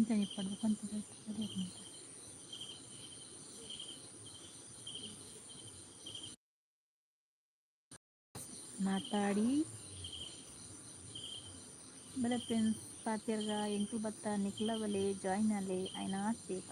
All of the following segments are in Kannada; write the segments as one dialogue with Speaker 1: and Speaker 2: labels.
Speaker 1: ಎಂಟನೇ ಪಡ್ಬೇಕು ಅಂತ ಮಾತಾಡಿ ಬಲೆ ಫ್ರೆಂಡ್ಸ್ ಪಾತಿರ್ಗ ಎಂಟು ಬತ್ತ ನಿಕ್ಲವಲೆ ಜಾಯ್ನ್ ಅಲೆ ಐನ ಆಸ್ಬೇಕ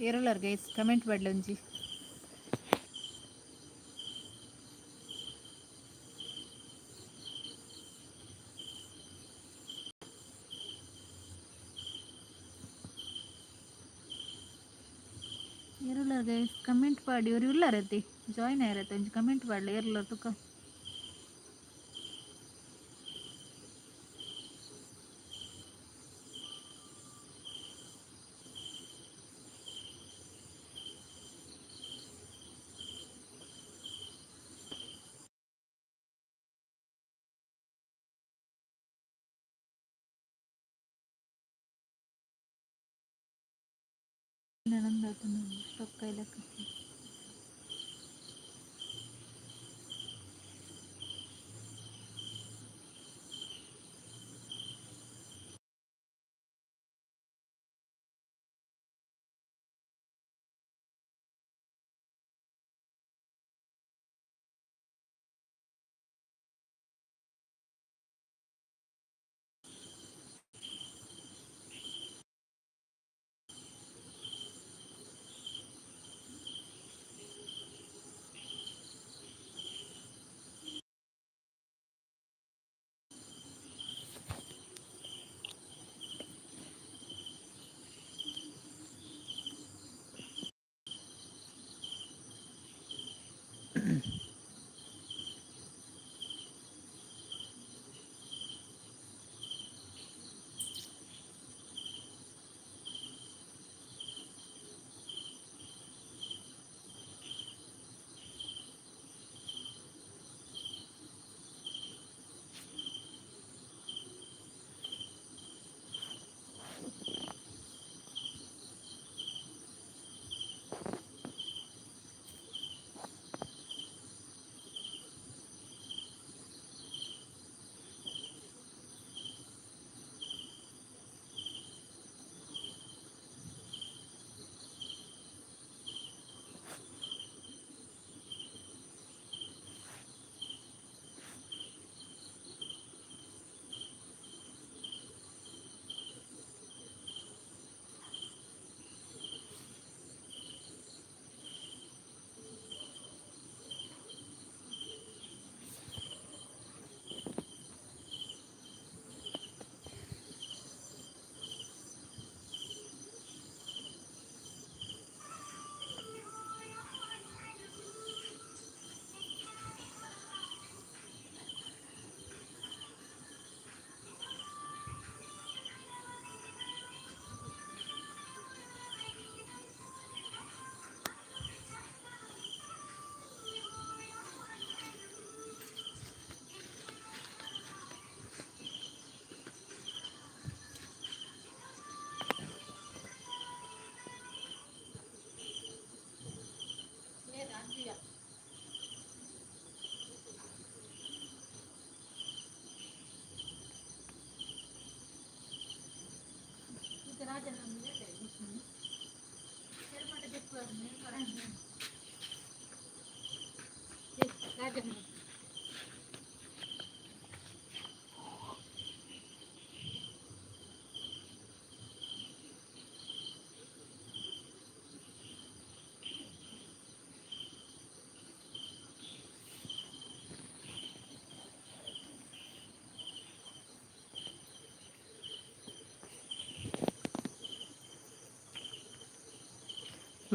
Speaker 1: ಏರಲ್ಲರ್ ಗೈಸ್ ಕಮೆಂಟ್ ಮಾಡ್ಲಿ ಒಂಜಿ ಏರಲ್ಲರ್ ಗೈಸ್ ಕಮೆಂಟ್ ಮಾಡಿ ಇವ್ರು ಇಲ್ಲರತಿ ಜಾಯ್ನ್ ಆಯ್ರತ್ತೆ ಒಂಜಿ ಕಮೆಂಟ್ ಮಾಡ್ಲಿ ಏರಲ್ಲರ್ ತುಕ ನಂದಾತು ಪಕ್ಕ ಇಲ್ಲಕ್ಕ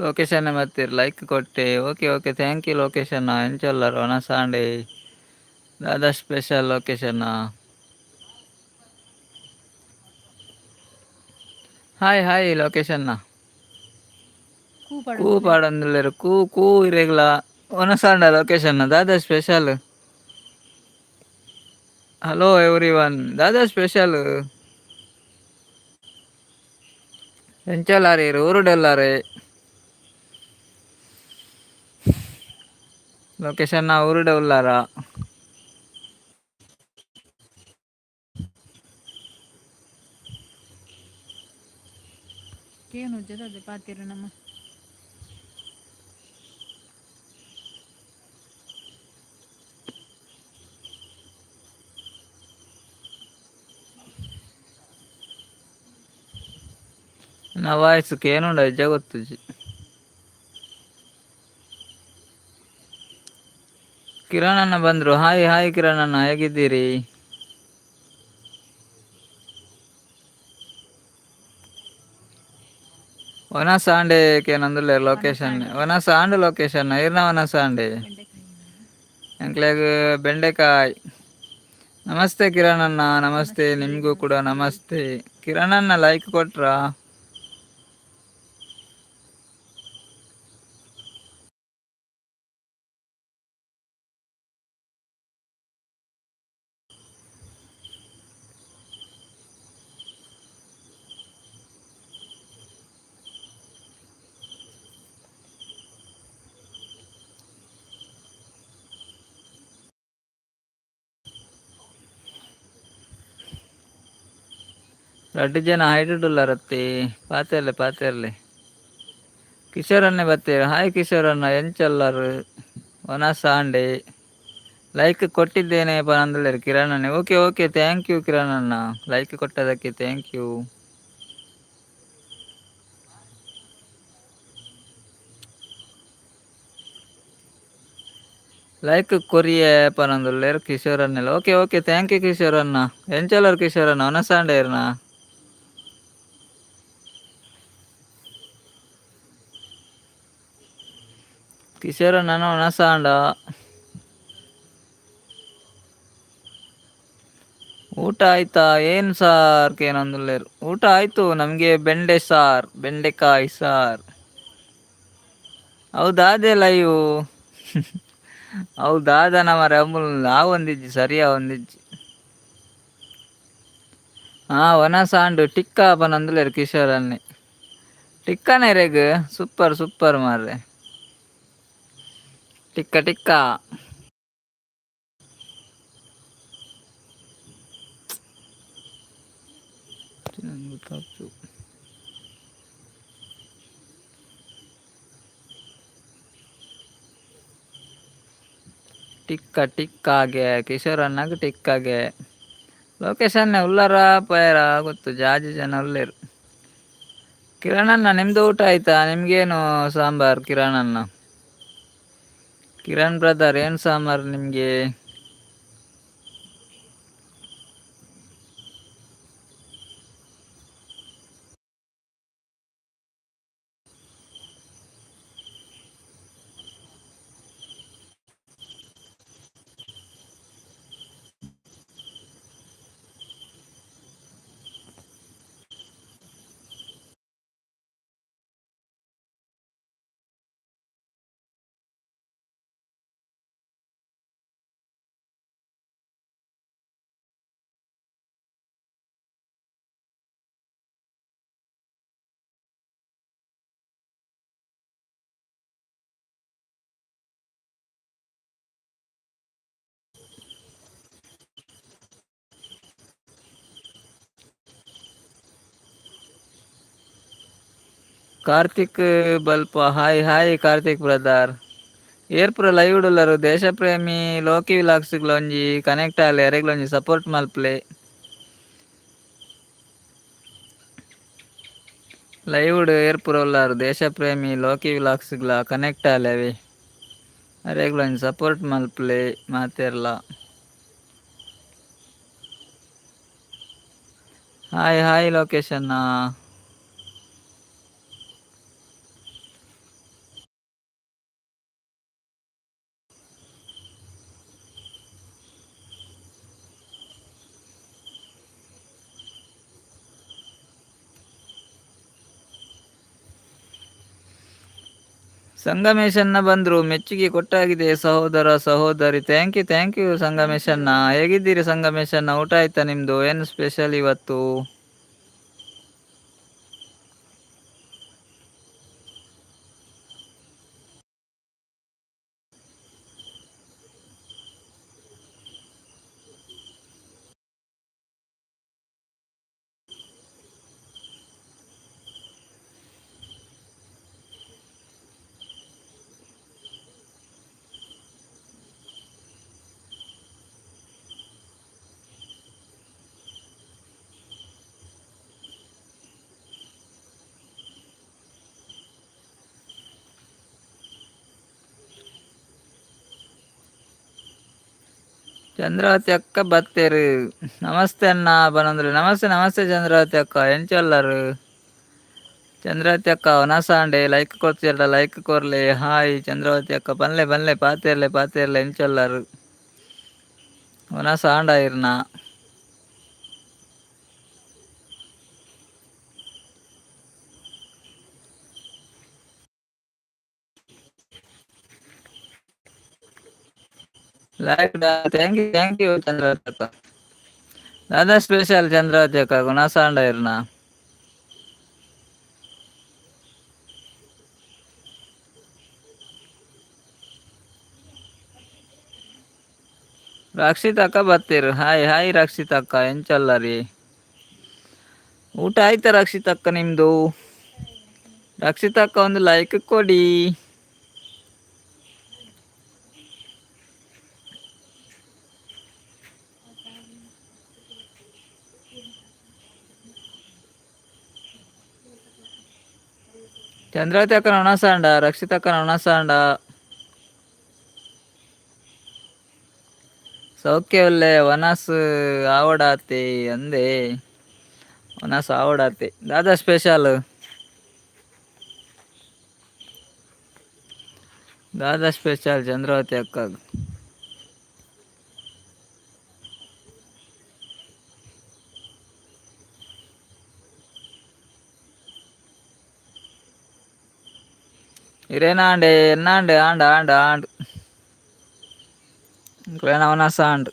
Speaker 2: ಲೊಕೇಶನ್ ಬರ್ತೀರಿ ಲೈಕ್ ಕೊಟ್ಟೆ. Okay okay thank you location ಎಂಚಲ್ಲರು ಒನ ಸಾಂಡೆ ದಾದಾ ಸ್ಪೆಷಲ್ ಲೊಕೇಶನ್. ಹಾಯ್ ಹಾಯ್ ಲೊಕೇಶನ್ನ ಕೂ
Speaker 1: ಪಡಂದಿಲ್ಲ
Speaker 2: ಪಾಡಂದಿಲ್ಲೇರು ಕೂ ಕೂ ಇರೆಗ್ಲ ಒನಸಾಂಡ ಲೊಕೇಶನ್ ದಾದಾ ಸ್ಪೆಷಲ್. ಹಲೋ ಎವ್ರಿ ಒನ್ ದಾದಾ ಸ್ಪೆಷಲ್ ಎಂಚಲಾರಿ ಊರುಡೆಲ್ಲಾರೆ ಲೊಕೇಶನ್ ಊರುಡೆ ಉಲ್ಲಾರ.
Speaker 1: ಕೇನು ಜದ ಪಾತಿರು ನಮ್ಮ
Speaker 2: నా ವಾಯ್ಸ್ ಕೇನುಂಡ ಇಜ್ಜ ಗೊತ್ತುಜಿ. ಕಿರಣ್ ಅಣ್ಣ ಬಂದ್ರು. ಹಾಯ್ ಹಾಯ್ ಕಿರಣ್ ಅಣ್ಣ ಹೇಗಿದ್ದೀರಿ? ಒನ ಸಾಂಡೆಗೆ ನಂದುಲ್ಲೆ ಲೊಕೇಶನ್
Speaker 1: ವನಸಾಂಡೆ
Speaker 2: ಒನ ಸಾಂಡ್ ಲೊಕೇಶನ್ ಇರ್ನ ಒನ ಸಾಂಡೆ
Speaker 1: ಬೆಂಡೆಕಾಯಿ
Speaker 2: ಎಂಕ್ಲೆಗ್ ಬೆಂಡೆಕಾಯ್. ನಮಸ್ತೆ ಕಿರಣ್ ಅಣ್ಣ ನಮಸ್ತೆ
Speaker 1: ನಮಸ್ತೆ
Speaker 2: ನಿಮಗೂ ಕೂಡ
Speaker 1: ನಮಸ್ತೆ
Speaker 2: ನಮಸ್ತೆ. ಕಿರಣ್ ಅಣ್ಣ ಲೈಕ್ ಕೊಟ್ರಾ? ರಡ್ಡ್ ಜನ ಹೈಡುಲ್ಲರತ್ತಿ ಪಾತೆರ್ಲೆ ಪಾತೆರ್ಲೆ ಕಿಶೋರ್ ಅಣ್ಣೆ ಬತ್ತೇರ್. ಹಾಯ್ ಕಿಶೋರ್ ಅಣ್ಣ ಎಂಚಲ್ಲರು ಒನ ಸಾಂಡೆ ಲೈಕ್ ಕೊಟ್ಟಿದ್ದೇನೆ ಪಂದುಲ್ಲೇರ್ ಕಿರಣ್ ಅಣ್ಣೆ. Okay okay thank you Kiran ಅಣ್ಣ ಲೈಕ್ ಕೊಟ್ಟದಕ್ಕೆ ಥ್ಯಾಂಕ್ ಯು. ಲೈಕ್ ಕೊರಿಯೆ ಪನೊಂದುಲ್ಲೇರ್ ಕಿಶೋರ್ ಅನ್ನೆಲ್. Okay okay thank you Kishore ಅಣ್ಣ ಎಂಚಲ್ಲರು ಕಿಶೋರ್ ಅಣ್ಣ ಒನ ಸಾಂಡೆ ಇರ್ನ ಕಿಶೋರ್ ಅಣ್ಣನ ಒನ ಸಾಂಡ. ಊಟ ಆಯ್ತಾ ಏನ್ ಸಾರ್ ಕೇನೊಂದುಲ್ಲೇರ್. ಊಟ ಆಯ್ತು ನಮ್ಗೆ ಬೆಂಡೆ ಸಾರ್ ಬೆಂಡೆಕಾಯ್ ಸಾರ್. ಹೌದಾದೆ ಲೈವ್ ಹೌದಾದನ ಮರ ಅಮುಲ್ ಆ ಒಂದಿಜ್ಜಿ ಸರಿಯ ಒಂದಿಜ್ಜಿ. ಹಾ ಒನ ಸಾಂಡು ಟಿಕ್ಕ ಪನೊಂದುಲ್ಲೇರ್ ಕಿಶೋರ್ ಅನ್ನೆ. ಟಿಕ್ಕನೆರೆಗ್ ಸೂಪರ್ ಸೂಪರ್ ಮಾರ್ರೆ ಟಿಕ್ಕ ಟಿಕ್ಕ. ಟಿಕ್ಕ ಟಿಕ್ಕಾಗೆ ಕಿಶೋರ್ ಅನ್ನಗ್ ಟಿಕ್ಕಾಗೆ ಲೊಕೇಶನ್ ಉಲ್ಲಾರ ಪಯರ ಗೊತ್ತು ಜಾಜಿ ಜನ ಉಲ್ಲೇರು. ಕಿರಣ್ ಅಣ್ಣ ನಿಮ್ದು ಊಟ ಆಯ್ತಾ? ನಿಮ್ಗೇನು ಸಾಂಬಾರ್ ಕಿರಣ್ ಅಣ್ಣ? ಕಿರಣ್ ಬ್ರದರ್ ಏನ್ ಸಾಂಬಾರ್ ನಿಮ್ಗೆ? ಕಾರ್ತಿಕ್ ಬಲ್ಪ ಹಾಯ್ ಹಾಯ್ ಕಾರ್ತಿಕ್ ಬ್ರದರ್ ಏರ್ ಪುರ ಲೈವ್ ಉಳ್ಳರು ದೇಶ ಪ್ರೇಮಿ ಲೋಕಿ ವಿಲಾಕ್ಸ್ಗ್ಲ ಒಂಜಿ ಕನೆಕ್ಟ್ ಆಲೆ ಎರೆಗ್ಲ ಒಂಜಿ ಸಪೋರ್ಟ್ ಮಲ್ಪ್ಲೆ. ಲೈವ್ಡ್ ಏರ್ ಪುರ ಉಳ್ಳಾರು ದೇಶ ಪ್ರೇಮಿ ಲೋಕಿ ವಿಲಾಕ್ಸ್ಗ್ಲ ಕನೆಕ್ಟ್ ಆಲೆ ಅವೆ ಅರೆಗ್ಲ ಒಂಜಿ ಸಪೋರ್ಟ್ ಮಲ್ಪ್ಲೆ ಮಾತೆರ್ಲ. ಹಾಯ್ ಹಾಯ್ ಲೊಕೇಶನ್ನ ಸಂಗಮೇಶನ್ನ ಬಂದರು, ಮೆಚ್ಚುಗೆ ಕೊಟ್ಟಾಗಿದೆ ಸಹೋದರ ಸಹೋದರಿ. ಥ್ಯಾಂಕ್ ಯು ಸಂಗಮೇಶನ್ನ. ಹೇಗಿದ್ದೀರಿ ಸಂಗಮೇಶನ್ನ? ಊಟ ಆಯ್ತಾ ನಿಮ್ಮದು? ಏನು ಸ್ಪೆಷಲ್ ಇವತ್ತು? ಚಂದ್ರಾವತಿ ಅಕ್ಕ ಬತ್ತೇರು. ನಮಸ್ತೆ ಅಣ್ಣ ಬನಂದ್ರು. ನಮಸ್ತೆ ನಮಸ್ತೆ ಚಂದ್ರಾವತಿ ಅಕ್ಕ, ಎಂಚಲ್ಲರು? ಚಂದ್ರಾವತಿ ಅಕ್ಕ ಒನಸಾಂಡೆ ಲೈಕ್ ಕೊಡ್ತಿರಲ್ಲ, ಲೈಕ್ ಕೊರ್ಲೆ. ಹಾಯ್ ಚಂದ್ರಾವತಿ ಅಕ್ಕ, ಬನ್ಲೆ ಬನ್ಲೆ ಪಾತಿರ್ಲೆ ಎಂಚಲ್ಲರು? ಒನಸಾಂಡ ಇರ್ನ ಲೈಕ್. ಥ್ಯಾಂಕ್ ಯು ಚಂದ್ರಾವತಿ ಅಕ್ಕ. ದಾದಾ ಸ್ಪೆಷಲ್ ಚಂದ್ರಾವತಿ ಅಕ್ಕ, ಒನಸಾಂಡ ಇರ್ನ. ರಕ್ಷಿತ್ ಅಕ್ಕ ಬತ್ತೀರು. ಹಾಯ್ ರಕ್ಷಿತ್ ಅಕ್ಕ, ಎಂಚಲ್ಲ ರೀ? ಊಟ ಆಯ್ತಾ ರಕ್ಷಿತ್ ಅಕ್ಕ ನಿಮ್ದು? ರಕ್ಷಿತ್ ಅಕ್ಕ ಒಂದು ಲೈಕ್ ಕೊಡಿ. ಚಂದ್ರಾವತಿ ಅಕ್ಕ ಒಣಸಾಂಡ, ರಕ್ಷಿತ್ ಅಕ್ಕ ಒಣಸಾಂಡ. ಸೌಖ್ಯ ಒಳ್ಳೆ ವನಸ್ ಆವಡಾತೆ ಅಂದೆ. ವನಸ್ ಆವಡಾತೆ ದಾದಾ ಸ್ಪೆಷಲ್. ದಾದಾ ಸ್ಪೆಷಲ್ ಚಂದ್ರಾವತಿ ಅಕ್ಕ. ಇರೇನಾಂಡೆ ಎನ್ನಾಂಡೆ ಆಂಡ್ ವನಸಾಂಡ್.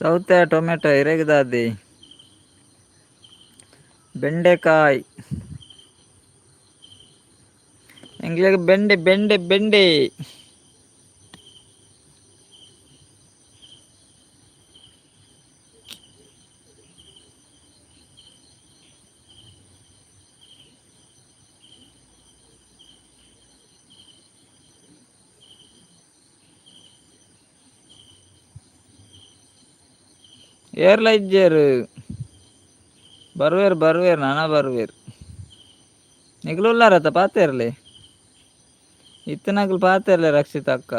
Speaker 2: ಸೌತೆ ಟೊಮೆಟೊ ಹಿರೇಗದಾದಿ. ಬೆಂಡೆಕಾಯಿ ಎಂಗ್ಲಿಗೆ ಬೆಂಡೆ. ಏರ್ಲ ಇಜ್ಜೇರು ಬರ್ವೇರ್ ನಾನ ಬರ್ವೇರ್. ನಿಗ್ಲುಲ್ಲಾರತ್ತ ಪಾತೇರ್ಲಿ ಇತ್ತನಗ್ಲು ಪಾತೇರ್ಲೆ ರಕ್ಷಿತ ಅಕ್ಕ.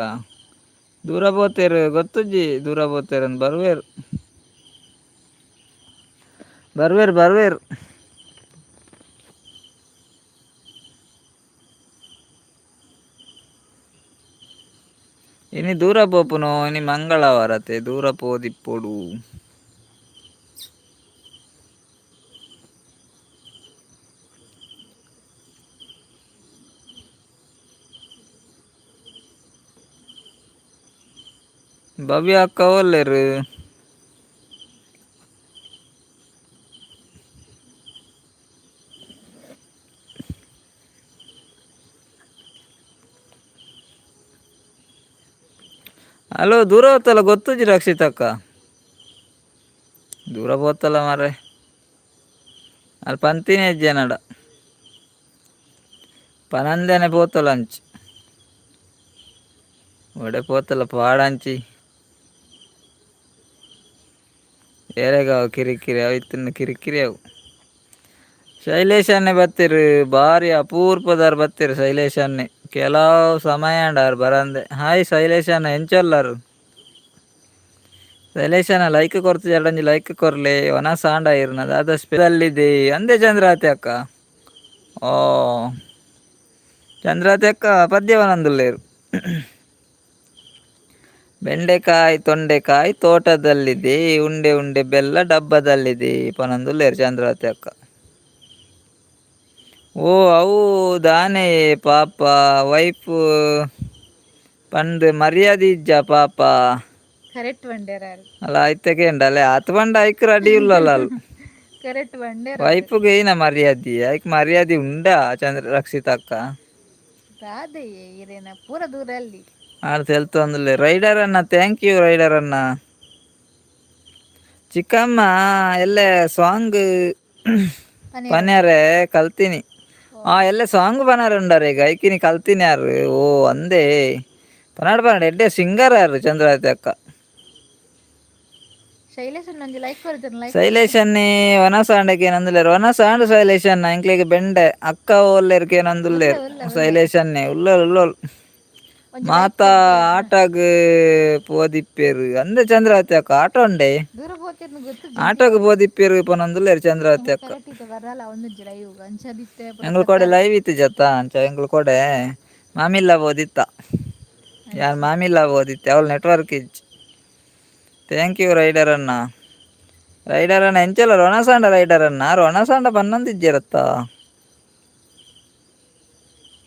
Speaker 2: ದೂರ ಬೋತೇರು ಗೊತ್ತುಜ್ಜಿ, ದೂರ ಬೋತೇರು ಅಂದ್ ಬರ್ವೇರ್. ಇನಿ ದೂರ ಪೋಪುನು, ಇನಿ ಮಂಗಳವಾರತೆ ದೂರ ಪೋದಿಪ್ಪೊಡು. ಭವ್ಯ ಅಕ್ಕ ಒಲ್ಲೆರು. ಹಲೋ ದೂರ ಹೊತ್ತಲ್ಲ ಗೊತ್ತುಜ್ಜಿ ರಕ್ಷಿತ್ ಅಕ್ಕ. ದೂರ పోతಲ್ಲ ಮಾರ್ರೆ. ಅಲ್ಲಿ ಪಂತಿನ ಹೆಜ್ಜೆನಡ ಪನಂದನೆ పోతಲ್ಲ ಅಂಚಿ ಒಡೆ పోతಲ್ಲ ಪಾಡಂಚಿ ಏರೆಗಾವ್ ಕಿರಿಕಿರಿ ಅವು ಇತ್ತಿನ ಕಿರಿಕಿರಿ ಅವು. ಶೈಲೇಶನ್ನೇ ಬತ್ತಿರು ಭಾರಿ ಅಪೂರ್ಪದಾರ್ ಬತ್ತಿರು ಶೈಲೇಶನ್ನೇ ಕೆಲವು ಸಮಯ ಅಂಡಾರು ಬರಂದೆ. ಹಾಯ್ ಶೈಲೇಶನ್ನ ಎಂಚೊಲ್ಲರು ಶೈಲೇಶನ ಲೈಕ್ ಕೊರ್ತು ಎರಡಂಜಿ ಲೈಕ್ ಕೊರ್ಲೆ ಒನ ಸಾಂಡ ಇರ್ನದ ಅದ ಸ್ಪೆಲ್ಲಿದೆ ಅಂದೆ ಚಂದ್ರಾತಿ ಅಕ್ಕ. ಓ ಚಂದ್ರಾತಿ ಅಕ್ಕ ಪದ್ಯವನಂದುಲ್ಲೇರು. ಬೆಂಡೆಕಾಯಿ ತೊಂಡೆಕಾಯಿ ತೋಟದಲ್ಲಿದೆ, ಉಂಡೆ ಉಂಡೆ ಬೆಲ್ಲ ಡಬ್ಬದಲ್ಲಿದೆ ಪನಂದುಲ್ಲೇರು ಚಂದ್ರಾತಿ ಅಕ್ಕ. ಓ ಅವು ದಾನೆ ಪಾಪ ವೈಫ್ ಪಂದ್ ಮರ್ಯಾದೆ ಇಜ್ಜ ಪಾಪ
Speaker 1: ಕರೆಕ್ಟ್ ಬಂಡೇರ
Speaker 2: ಅಲ್ಲ ಆಯ್ತಕ್ಕೆ ಉಂಡಲ್ಲ ಆತ್ ಬಂಡ ಐಕ್ ರೆಡಿ ಇಲ್ಲಲ್ಲ ಅಲ್ಲ
Speaker 1: ಕರೆಕ್ಟ್ ಬಂಡೇರ
Speaker 2: ವೈಫ್ಗೆ ಏನ ಮರ್ಯಾದೆ ಐಕ್ ಮರ್ಯಾದೆ ಉಂಡಾ ಚಂದ್ರ ರಕ್ಷಿತ ಅಕ್ಕ
Speaker 1: ರಾಧೆ ಇರೇನ ಪೂರ ದೂರ ಅಲ್ಲಿ
Speaker 2: తెలుతోందిలే ರೈಡರ್ ಅಣ್ಣ ಥ್ಯಾಂಕ್ ಯು ರೈಡರ್ ಅಣ್ಣ. ಚಿಕ್ಕಮ್ಮ ಎಲ್ಲ ಸಾಂಗ್ ಪನ್ಯಾರೆ ಕಲ್ತೀನಿ ಎಲ್ಲ ಸಾಂಗ್ ಪನಾರ ಉಂಡಾರ ಈಗ ಐಕಿನಿ ಕಲ್ತೀನಿ ಯಾರು ಓ ಅಂದೇ ಪನಾಡ್ ಪನಾಡ್ ಎಡ್ಡೆ ಸಿಂಗರ್ ಯಾರು ಚಂದ್ರಾವತಿ ಅಕ್ಕ. ಶೈಲೇಶನ್ನೇ ವನಸಾಂಡಕ್ಕೆ ಏನಂದುಲ್ಲೇರು ವನಸಾಂಡ್ ಶೈಲೇಶನ್ನ ಇಂಕ್ಲಿಗೆ ಬೆಂಡೆ ಅಕ್ಕ ಓಲ್ಲೇರ್ಕೆ ಏನಂದುಲ್ಲೇರು ಶೈಲೇಶನ್ನೇ ಉಲ್ಲೋಲ್ ಉಲ್ಲೋಲ್ ಮಾತಾ ಆಟಗ್ ಪೋದಿಪ್ಪೇರು ಅಂದೆ ಚಂದ್ರಾವತಿ ಅಕ್ಕ ಆಟ ಉಂಡೆ ಆಟೋಗ್ ಪೋದಿಪ್ಪೇರು ಪನೊಂದುಲ್ಲೇರು ಚಂದ್ರಾವತಿ ಅಕ್ಕ. ಎಂಗ್ಳು ಕೊಡೆ ಲೈವ್ ಇತ್ತು ಜತ್ತ ಅಂಚ ಎಂಗ್ಳು ಕೊಡೆ ಮಾಮಿಲ್ಲ ಬೋದಿತ್ತ ಯಾರು ಮಾಮಿಲ್ಲ ಬೋದಿತ್ತೆ ಅವಳು ನೆಟ್ವರ್ಕ್ ಇಜ್ಜಿ. ಥ್ಯಾಂಕ್ ಯು ರೈಡರ್ ಅಣ್ಣ. ರೈಡರ್ ಅಣ್ಣ ಎಂಚಲ್ಲ ರೊಣಸಾಂಡ ರೈಡರ್ ಅಣ್ಣ ರೊಣಸಾಂಡ ಪನ್ನೊಂದಿಜ್ಜೆರತ್ತ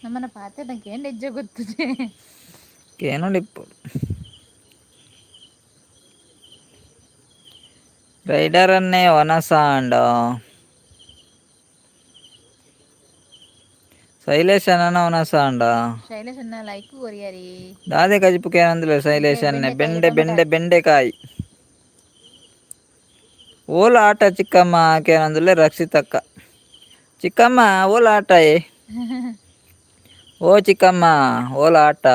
Speaker 1: ನಮ್ಮನ ಪಾತೆ ನಂಗೆ ಏನು ಹೆಜ್ಜೆ ಗೊತ್ತಿದೆ
Speaker 2: ಕೇನುಂಡಿಪ್ಪು ರೈಡರ್ ಅನ್ನೇ ವನಸಾಂಡ ಶೈಲೇಶನ ವನಸಾಂಡ
Speaker 1: ಶೈಲೇಶನ್ನ ಲೈಕ್ ಕೊರಿಯರಿ
Speaker 2: ದಾದೆ ಕಜಿಪುಕೆ ಏನಂದಿಲ್ಲ ಶೈಲೇಶನ್ನೇ ಬೆಂಡೆ ಬೆಂಡೆ ಬೆಂಡೆಕಾಯಿ ಓಲ ಆಟ ಚಿಕ್ಕಮ್ಮ ಕೇನಂದಿಲ್ಲ ರಕ್ಷಿತಕ್ಕ. ಚಿಕ್ಕಮ್ಮ ಓಲ ಆಟ ಓ ಚಿಕ್ಕಮ್ಮ ಓಲ ಆಟ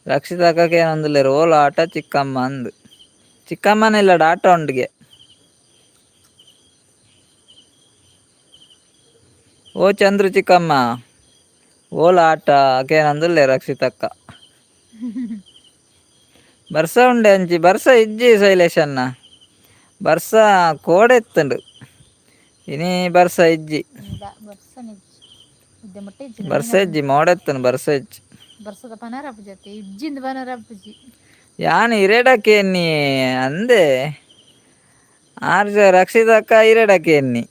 Speaker 2: ರಕ್ಷಿತಕ್ಕಕ್ಕೆ ಏನಂದಿಲ್ಲೇರು ಓಲ ಆಟ ಚಿಕ್ಕಮ್ಮ ಅಂದು ಚಿಕ್ಕಮ್ಮನಿಲ್ಲಡ ಆಟ ಉಂಡಿಗೆ ಓ ಚಂದ್ರು ಚಿಕ್ಕಮ್ಮ ಓಲ ಆಟ ಕೇನಂದುಲ್ಲೆ ರಕ್ಷಿತಕ್ಕ. ಬರ್ಸ ಉಂಡೆ ಅಂಚಿ ಬರ್ಸ ಇಜ್ಜಿ ಶೈಲೇಶನ್ನ ಬರ್ಸ ಕೋಡೆತ್ತುಂಡು ಇನಿ ಬರ್ಸ ಇಜ್ಜಿ ಬರ್ಸ ಇಜ್ಜಿ ಮೋಡೆತ್ತನು ಬರ್ಸ ಇಜ್ಜಿ
Speaker 1: ಬರ್ಸದ ಪನರಪ್ಪು ಜೊತೆ ಇಜ್ಜಿಂದ ಪನರಪ್ಪುಜಿ
Speaker 2: ಯಾನ್ ಇರೇಡಕ್ಕೆ ಎನ್ನಿ ಅಂದೆ ಆರ್ಜ ರಕ್ಷಿತಕ್ಕ ಇರೇಡಕ್ಕೆ ಎನ್ನಿ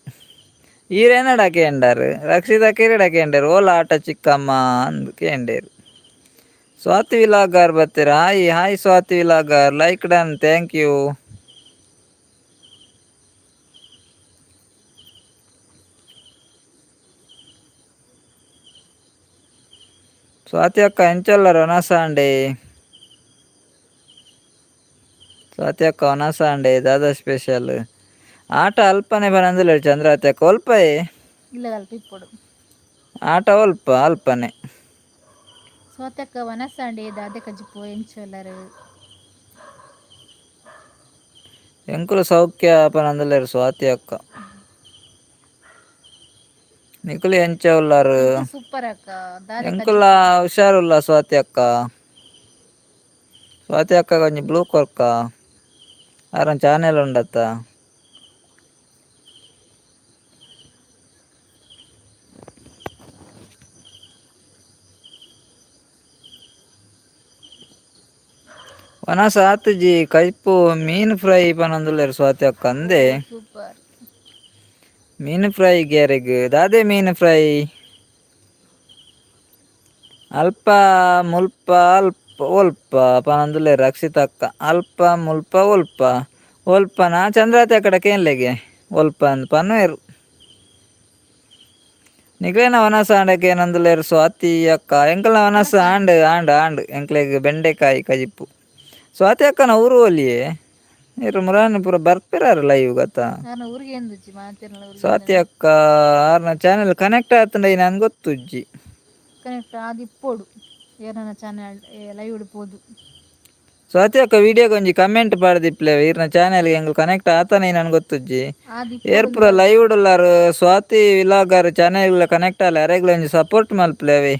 Speaker 2: ಈರೇನಡಕ್ಕೆ ಎಂಡಾರು ರಕ್ಷಿತಕ್ಕ ಇರೇಡಕ್ಕೆ ಎಂಡಾರು ಓಲ ಆಟ ಚಿಕ್ಕಮ್ಮ ಅಂದು ಕೇಂಡೇರು. ಸ್ವಾತಿ ವಿಲಾಗಾರ್ ಬರ್ತೀರ hi hi Swati vlogger like done thank you. Swati ಅಕ್ಕ ಎಂಚಲ್ಲರು ವನಸಾಂಡೆ ಸ್ವಾತಿ ಅಕ್ಕ ವನಸಾಂಡೆ ದಾದಾ ಸ್ಪೆಷಲ್ ಆಟ ಅಲ್ಪನೆ ಬರಂದಿಲ್ಲ ಚಂದ್ರಾವತಿ ಅಕ್ಕ ಒಲ್ಪಯೇ
Speaker 1: ಇಲ್ಲ ಅಲ್ಪ ಇಪ್ಪಡು
Speaker 2: ಆಟ ಒಲ್ಪ ಅಲ್ಪನೆ
Speaker 1: ಸ್ವಾತಿ ಅಕ್ಕ ವನಸಾಂಡೆ ದಾದೆ ಕಜಿಪು ಎಂಚಲ್ಲರು
Speaker 2: ಎಂಕುಲು ಸೌಖ್ಯ ಪನಂದಿಲ್ಲೇರು ಸ್ವಾತಿ ಅಕ್ಕ ನಿಕುಲು ಎಂಚ ಉಲ್ಲಾರು
Speaker 1: ಸೂಪರ್ ಅಕ್ಕ
Speaker 2: ಎಂಕುಲ ಹುಷಾರುಲ್ಲ ಸ್ವಾತಿ ಅಕ್ಕ. ಸ್ವಾತಿ ಅಕ್ಕ ಕೊಂಚ ಬ್ಲೂ ಕೊರ್ಕ ಆರೊಂದು ಚಾನೆಲ್ ಉಂಡತ್ತ ವನಸ ಆತುಜಿ ಕೈಪು ಮೀನು ಫ್ರೈ ಪನೊಂದುಲ್ಲೇರು ಸ್ವಾತಿ ಅಕ್ಕ ಅಂದೆ
Speaker 1: ಸೂಪರ್
Speaker 2: ಮೀನು ಫ್ರೈ ಗ್ಯಾರೆಗ್ ದಾದೆ ಮೀನು ಫ್ರೈ ಅಲ್ಪ ಮುಲ್ಪ ಅಲ್ಪ ಒಲ್ಪ ಪನೊಂದುಲ್ಲೇರು ರಕ್ಷಿತಕ್ಕ ಅಲ್ಪ ಮುಲ್ಪ ಒಲ್ಪ ಒಲ್ಪನ ಚಂದ್ರಾವತಿ ಅಕ್ಕಡ ಕೇನ್ಲೆಗೆ ಒಲ್ಪ ಅಂದ್ ಪನ್ವೇರು ನಿಕ್ಲೇನ ವನಸ ಆಂಡಕ್ಕೆ ಏನಂದುಲ್ಲೇರು ಸ್ವಾತಿ ಅಕ್ಕ ಎಂಕಲ್ನ ವನಸ ಆಂಡ್ ಆಂಡ್ ಆಂಡ್ ಎಂಕ್ಲೆಗ್ ಬೆಂಡೆಕಾಯಿ ಕಜಿಪ್ಪು ಸ್ವಾತಿ ಅಕ್ಕನ ಊರು ಒಲಿಯೇ ಇರು ಮುರಾನಿ ಪೂರ ಬರ್ಪಿರಾರ ಲೈವ್ ಗೊತ್ತ
Speaker 1: ನಾನು ಊರಿಗೆ ಎಂದುಜ್ಜಿ ಮಾತಿರ್ಲ ಊರಿಗೆ
Speaker 2: ಸ್ವಾತಿ
Speaker 1: ಎಂದನ
Speaker 2: ಅಕ್ಕ ಆರ್ನ ಚಾನೆಲ್ ಕನೆಕ್ಟ್ ಆತಂಡ ನಂಗೆ ಗೊತ್ತುಜ್ಜಿ
Speaker 1: ಕನೆಕ್ಟ್ ಆದಿಪ್ಪೋಡು ಏರನ ಚಾನಲ್ ಲೈವ್ ಇಡ್ಬೋದು
Speaker 2: ಸ್ವಾತಿ ಅಕ್ಕ ವಿಡಿಯೋಗ ಒಂಜಿ ಕಮೆಂಟ್ ಪಾಡ್ದಿಪ್ಲೆ ಇರ್ನ ಚಾನೆಲ್ ಎಂಗಳು ಕನೆಕ್ಟ್ ಆತಾನೆ ನನ್ಗೆ ಗೊತ್ತುಜ್ಜಿ
Speaker 1: ಆದಿಪ್ಪೋಡು
Speaker 2: ಏರ್ಪುರ
Speaker 1: ಉಂದಾತ
Speaker 2: ಲೈವ್ ಉಳ್ಳಾರು ಸ್ವಾತಿ ವಿಲಾಗಾರ ಚಾನೆಲ್ ಕನೆಕ್ಟ್ ಆಲ್ಲ ಯಾರೆಗ್ಲ ಒಂಜಿ ಸಪೋರ್ಟ್ ಮಲ್ಪ್ಲೆ ಅವೆ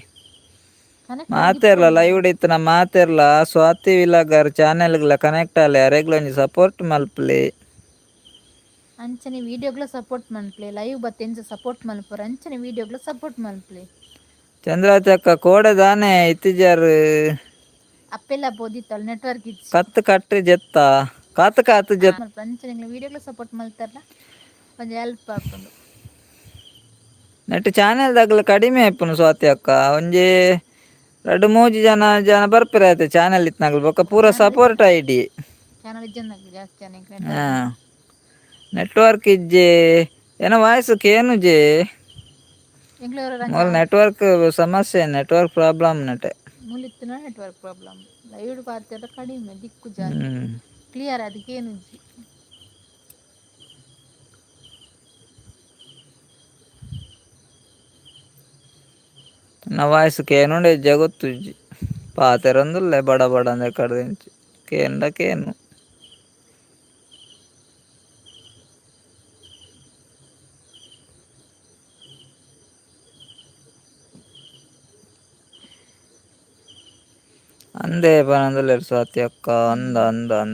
Speaker 1: ಕನೆಕ್ಟ್
Speaker 2: ಮಾತೆರ್ಲ
Speaker 1: ಆದಿಪ್ಪೋಡು
Speaker 2: ಲೈವ್ ಉಡಿತ್ ನ ಮಾತೆರ್ಲ ಸ್ವಾತಿ ವಿಲಾಗರ್ ಚಾನೆಲ್ಗ್ಲ ಕನೆಕ್ಟ್ ಆಲೆ ಯಾರೆಗ್ಲ ಒಂಜಿ ಸಪೋರ್ಟ್ ಮಲ್ಪ್ಲೆ
Speaker 1: ಅಂಚನೆ ವೀಡಿಯೋಗ್ಲ ಸಪೋರ್ಟ್ ಮನ್ಪ್ಲೆ ಲೈವ್ ಬತ್ ಎಂಚ ಸಪೋರ್ಟ್ ಮನ್ಪುರ ಅಂಚನೆ ವೀಡಿಯೋಗ್ಲ ಸಪೋರ್ಟ್ ಮನ್ಪ್ಲೆ
Speaker 2: ಚಂದ್ರಾವತಿ ಅಕ್ಕ ಕೋಡೆ ದಾನೆ ಇತ್ತಿಜಾರ್
Speaker 1: ಅಪ್ಪೆಲ್ಲ ಬೋದಿತ್ತಲ್ಲ ನೆಟ್ವರ್ಕ್ ಇಜ್ಜಿ
Speaker 2: ಕತ್ ಕಟ್ಟಿ ಜೆತ್ತ ಕಾತ್ ಕಾತ್ ಜೆತ್
Speaker 1: ಅಂಚನೆ ವೀಡಿಯೋಗ್ಲ ಸಪೋರ್ಟ್ ಮಲ್ತರ್ಲ ಒಂಜ ಹೆಲ್ಪ್ ಆಪುಂಡು
Speaker 2: ನೆಟ್ ಚಾನೆಲ್ ದಾಗ್ಲ ಕಡಿಮೆ ಆಪುಂಡು ಸ್ವಾತಿ ಅಕ್ಕ ಒಂಜಿ ರಡ್ಡ್ ಮೂಜಿ ಜನ ಬರ್ಪಿರ ಐತೆ ಚಾನೆಲ್ ಇತ್ನಗಲ್ ಬೊಕ ಪೂರ ಸಪೋರ್ಟ್ ಐಡಿ
Speaker 1: ಚಾನೆಲ್ ಇಜ್ಜಂದಕ್ಲೆ ಜಾಸ್ತಿ ಜನಕ್
Speaker 2: ಹಾ
Speaker 1: ನೆಟ್ವರ್ಕ್ ಉಂಡು
Speaker 2: ನೆಟ್ವರ್ಕ್ ಇಜ್ಜಿ ಎನ ವಾಯ್ಸ್ ಕೇನುಜಿ
Speaker 1: ಎಂಕ್ಲೆಗ್ ರಂಜ
Speaker 2: ಮೊಲ್ ನೆಟ್ವರ್ಕ್ ಸಮಸ್ಯೆ ನೆಟ್ವರ್ಕ್ ಪ್ರಾಬ್ಲಮ್ ನೆಟೆ
Speaker 1: ಮುಲಿತ್ತುನ ನೆಟ್ವರ್ಕ್ ಪ್ರಾಬ್ಲಮ್ ಲೈವ್ಡ್ ಪಾತೆರ್ಲ ಕಡಿಮೆ ದಿಕ್ಕು ಜಾಸ್ತಿ
Speaker 2: ಹ್ಮ್
Speaker 1: ಕ್ಲಿಯರ್ ಅದಕ್ಕೇನುಜ್ಜಿ
Speaker 2: ನ ವಾಯ್ಸ್ ಕೇನುಂಡೆ ಇಜ್ಜ ಗೊತ್ತುಜ್ಜಿ ಪಾತೆರೊಂದುಲ್ಲೆ ಬಡ ಬಡ ಅಂದೆ ಕಡ್ದಿಂಚಿ ಕೇನ್ಲ ಕೇನು ಅಂದೇ ಪನೊಂದುಲ್ಲೆರ್ ಸ್ವಾತಿ ಅಕ್ಕ ಅಂದ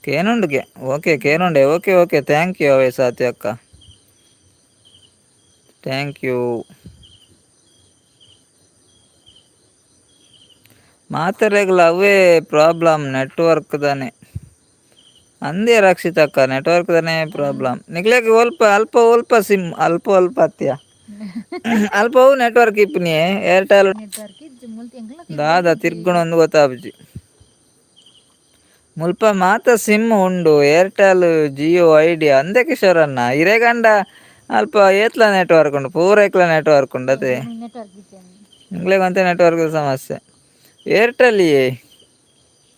Speaker 2: ಕೇನುಂಡುಗೆ ಓಕೆ ಕೇನುಂಡೆ ಓಕೆ ಥ್ಯಾಂಕ್ ಯು ಅವೇ ಸ್ವಾತಿ ಅಕ್ಕ ಥ್ಯಾಂಕ್ ಯು ಮಾತೆರೆಗ್ಲ ಅವೇ ಪ್ರಾಬ್ಲಮ್ ನೆಟ್ವರ್ಕ್ ದಾನೆ ಅಂದೇ ರಕ್ಷಿತಕ್ಕ ನೆಟ್ವರ್ಕ್ ದಾನೆ ಪ್ರಾಬ್ಲಮ್ ನಿಕ್ಲೆಗ್ ಅಲ್ಪ ಒಲ್ಪ ಸಿಮ್ ಅಲ್ಪ ಅತ್ಯ ಅಲ್ಪ ಅವು ನೆಟ್ವರ್ಕ್ ಇಪ್ಪುನಿ ಏರ್ಟೆಲ್
Speaker 1: ನೆಟ್ವರ್ಕ್ ಇಜ್ಜಿ ಮುಲ್ತ ಎಂಕ್ಲಕ್ಕೆ
Speaker 2: ದಾದ
Speaker 1: ಬೋದಿಜ್ಜಿ
Speaker 2: ತಿರ್ಗುಣೊಂದು ಗೊತ್ತಾಪುಜಿ ಮುಲ್ಪ ಮಾತ ಸಿಮ್ ಉಂಡು ಏರ್ಟೆಲ್ ಜಿಯೋ ಐಡಿಯಾ ಅಂದೇ ಕಿಶೋರನ್ನ ಇರೆಗಂಡ ಅಲ್ಪ ಏತ್ಲ ನೆಟ್ವರ್ಕ್ ಉಂಡು ಪೂರ ಐಕ್ಲ ನೆಟ್ವರ್ಕ್ ಉಂಡು ಅತೆ
Speaker 1: ಎಂಕ್ಲೆಗ್ ನೆಟ್ವರ್ಕ್ ಇಜ್ಜಂದೆ
Speaker 2: ಎಂಕ್ಲೆಗ್ ಒಂತೆ ನೆಟ್ವರ್ಕ್ ಸಮಸ್ಯೆ ಏರ್ಟೆಲ್ಯೆ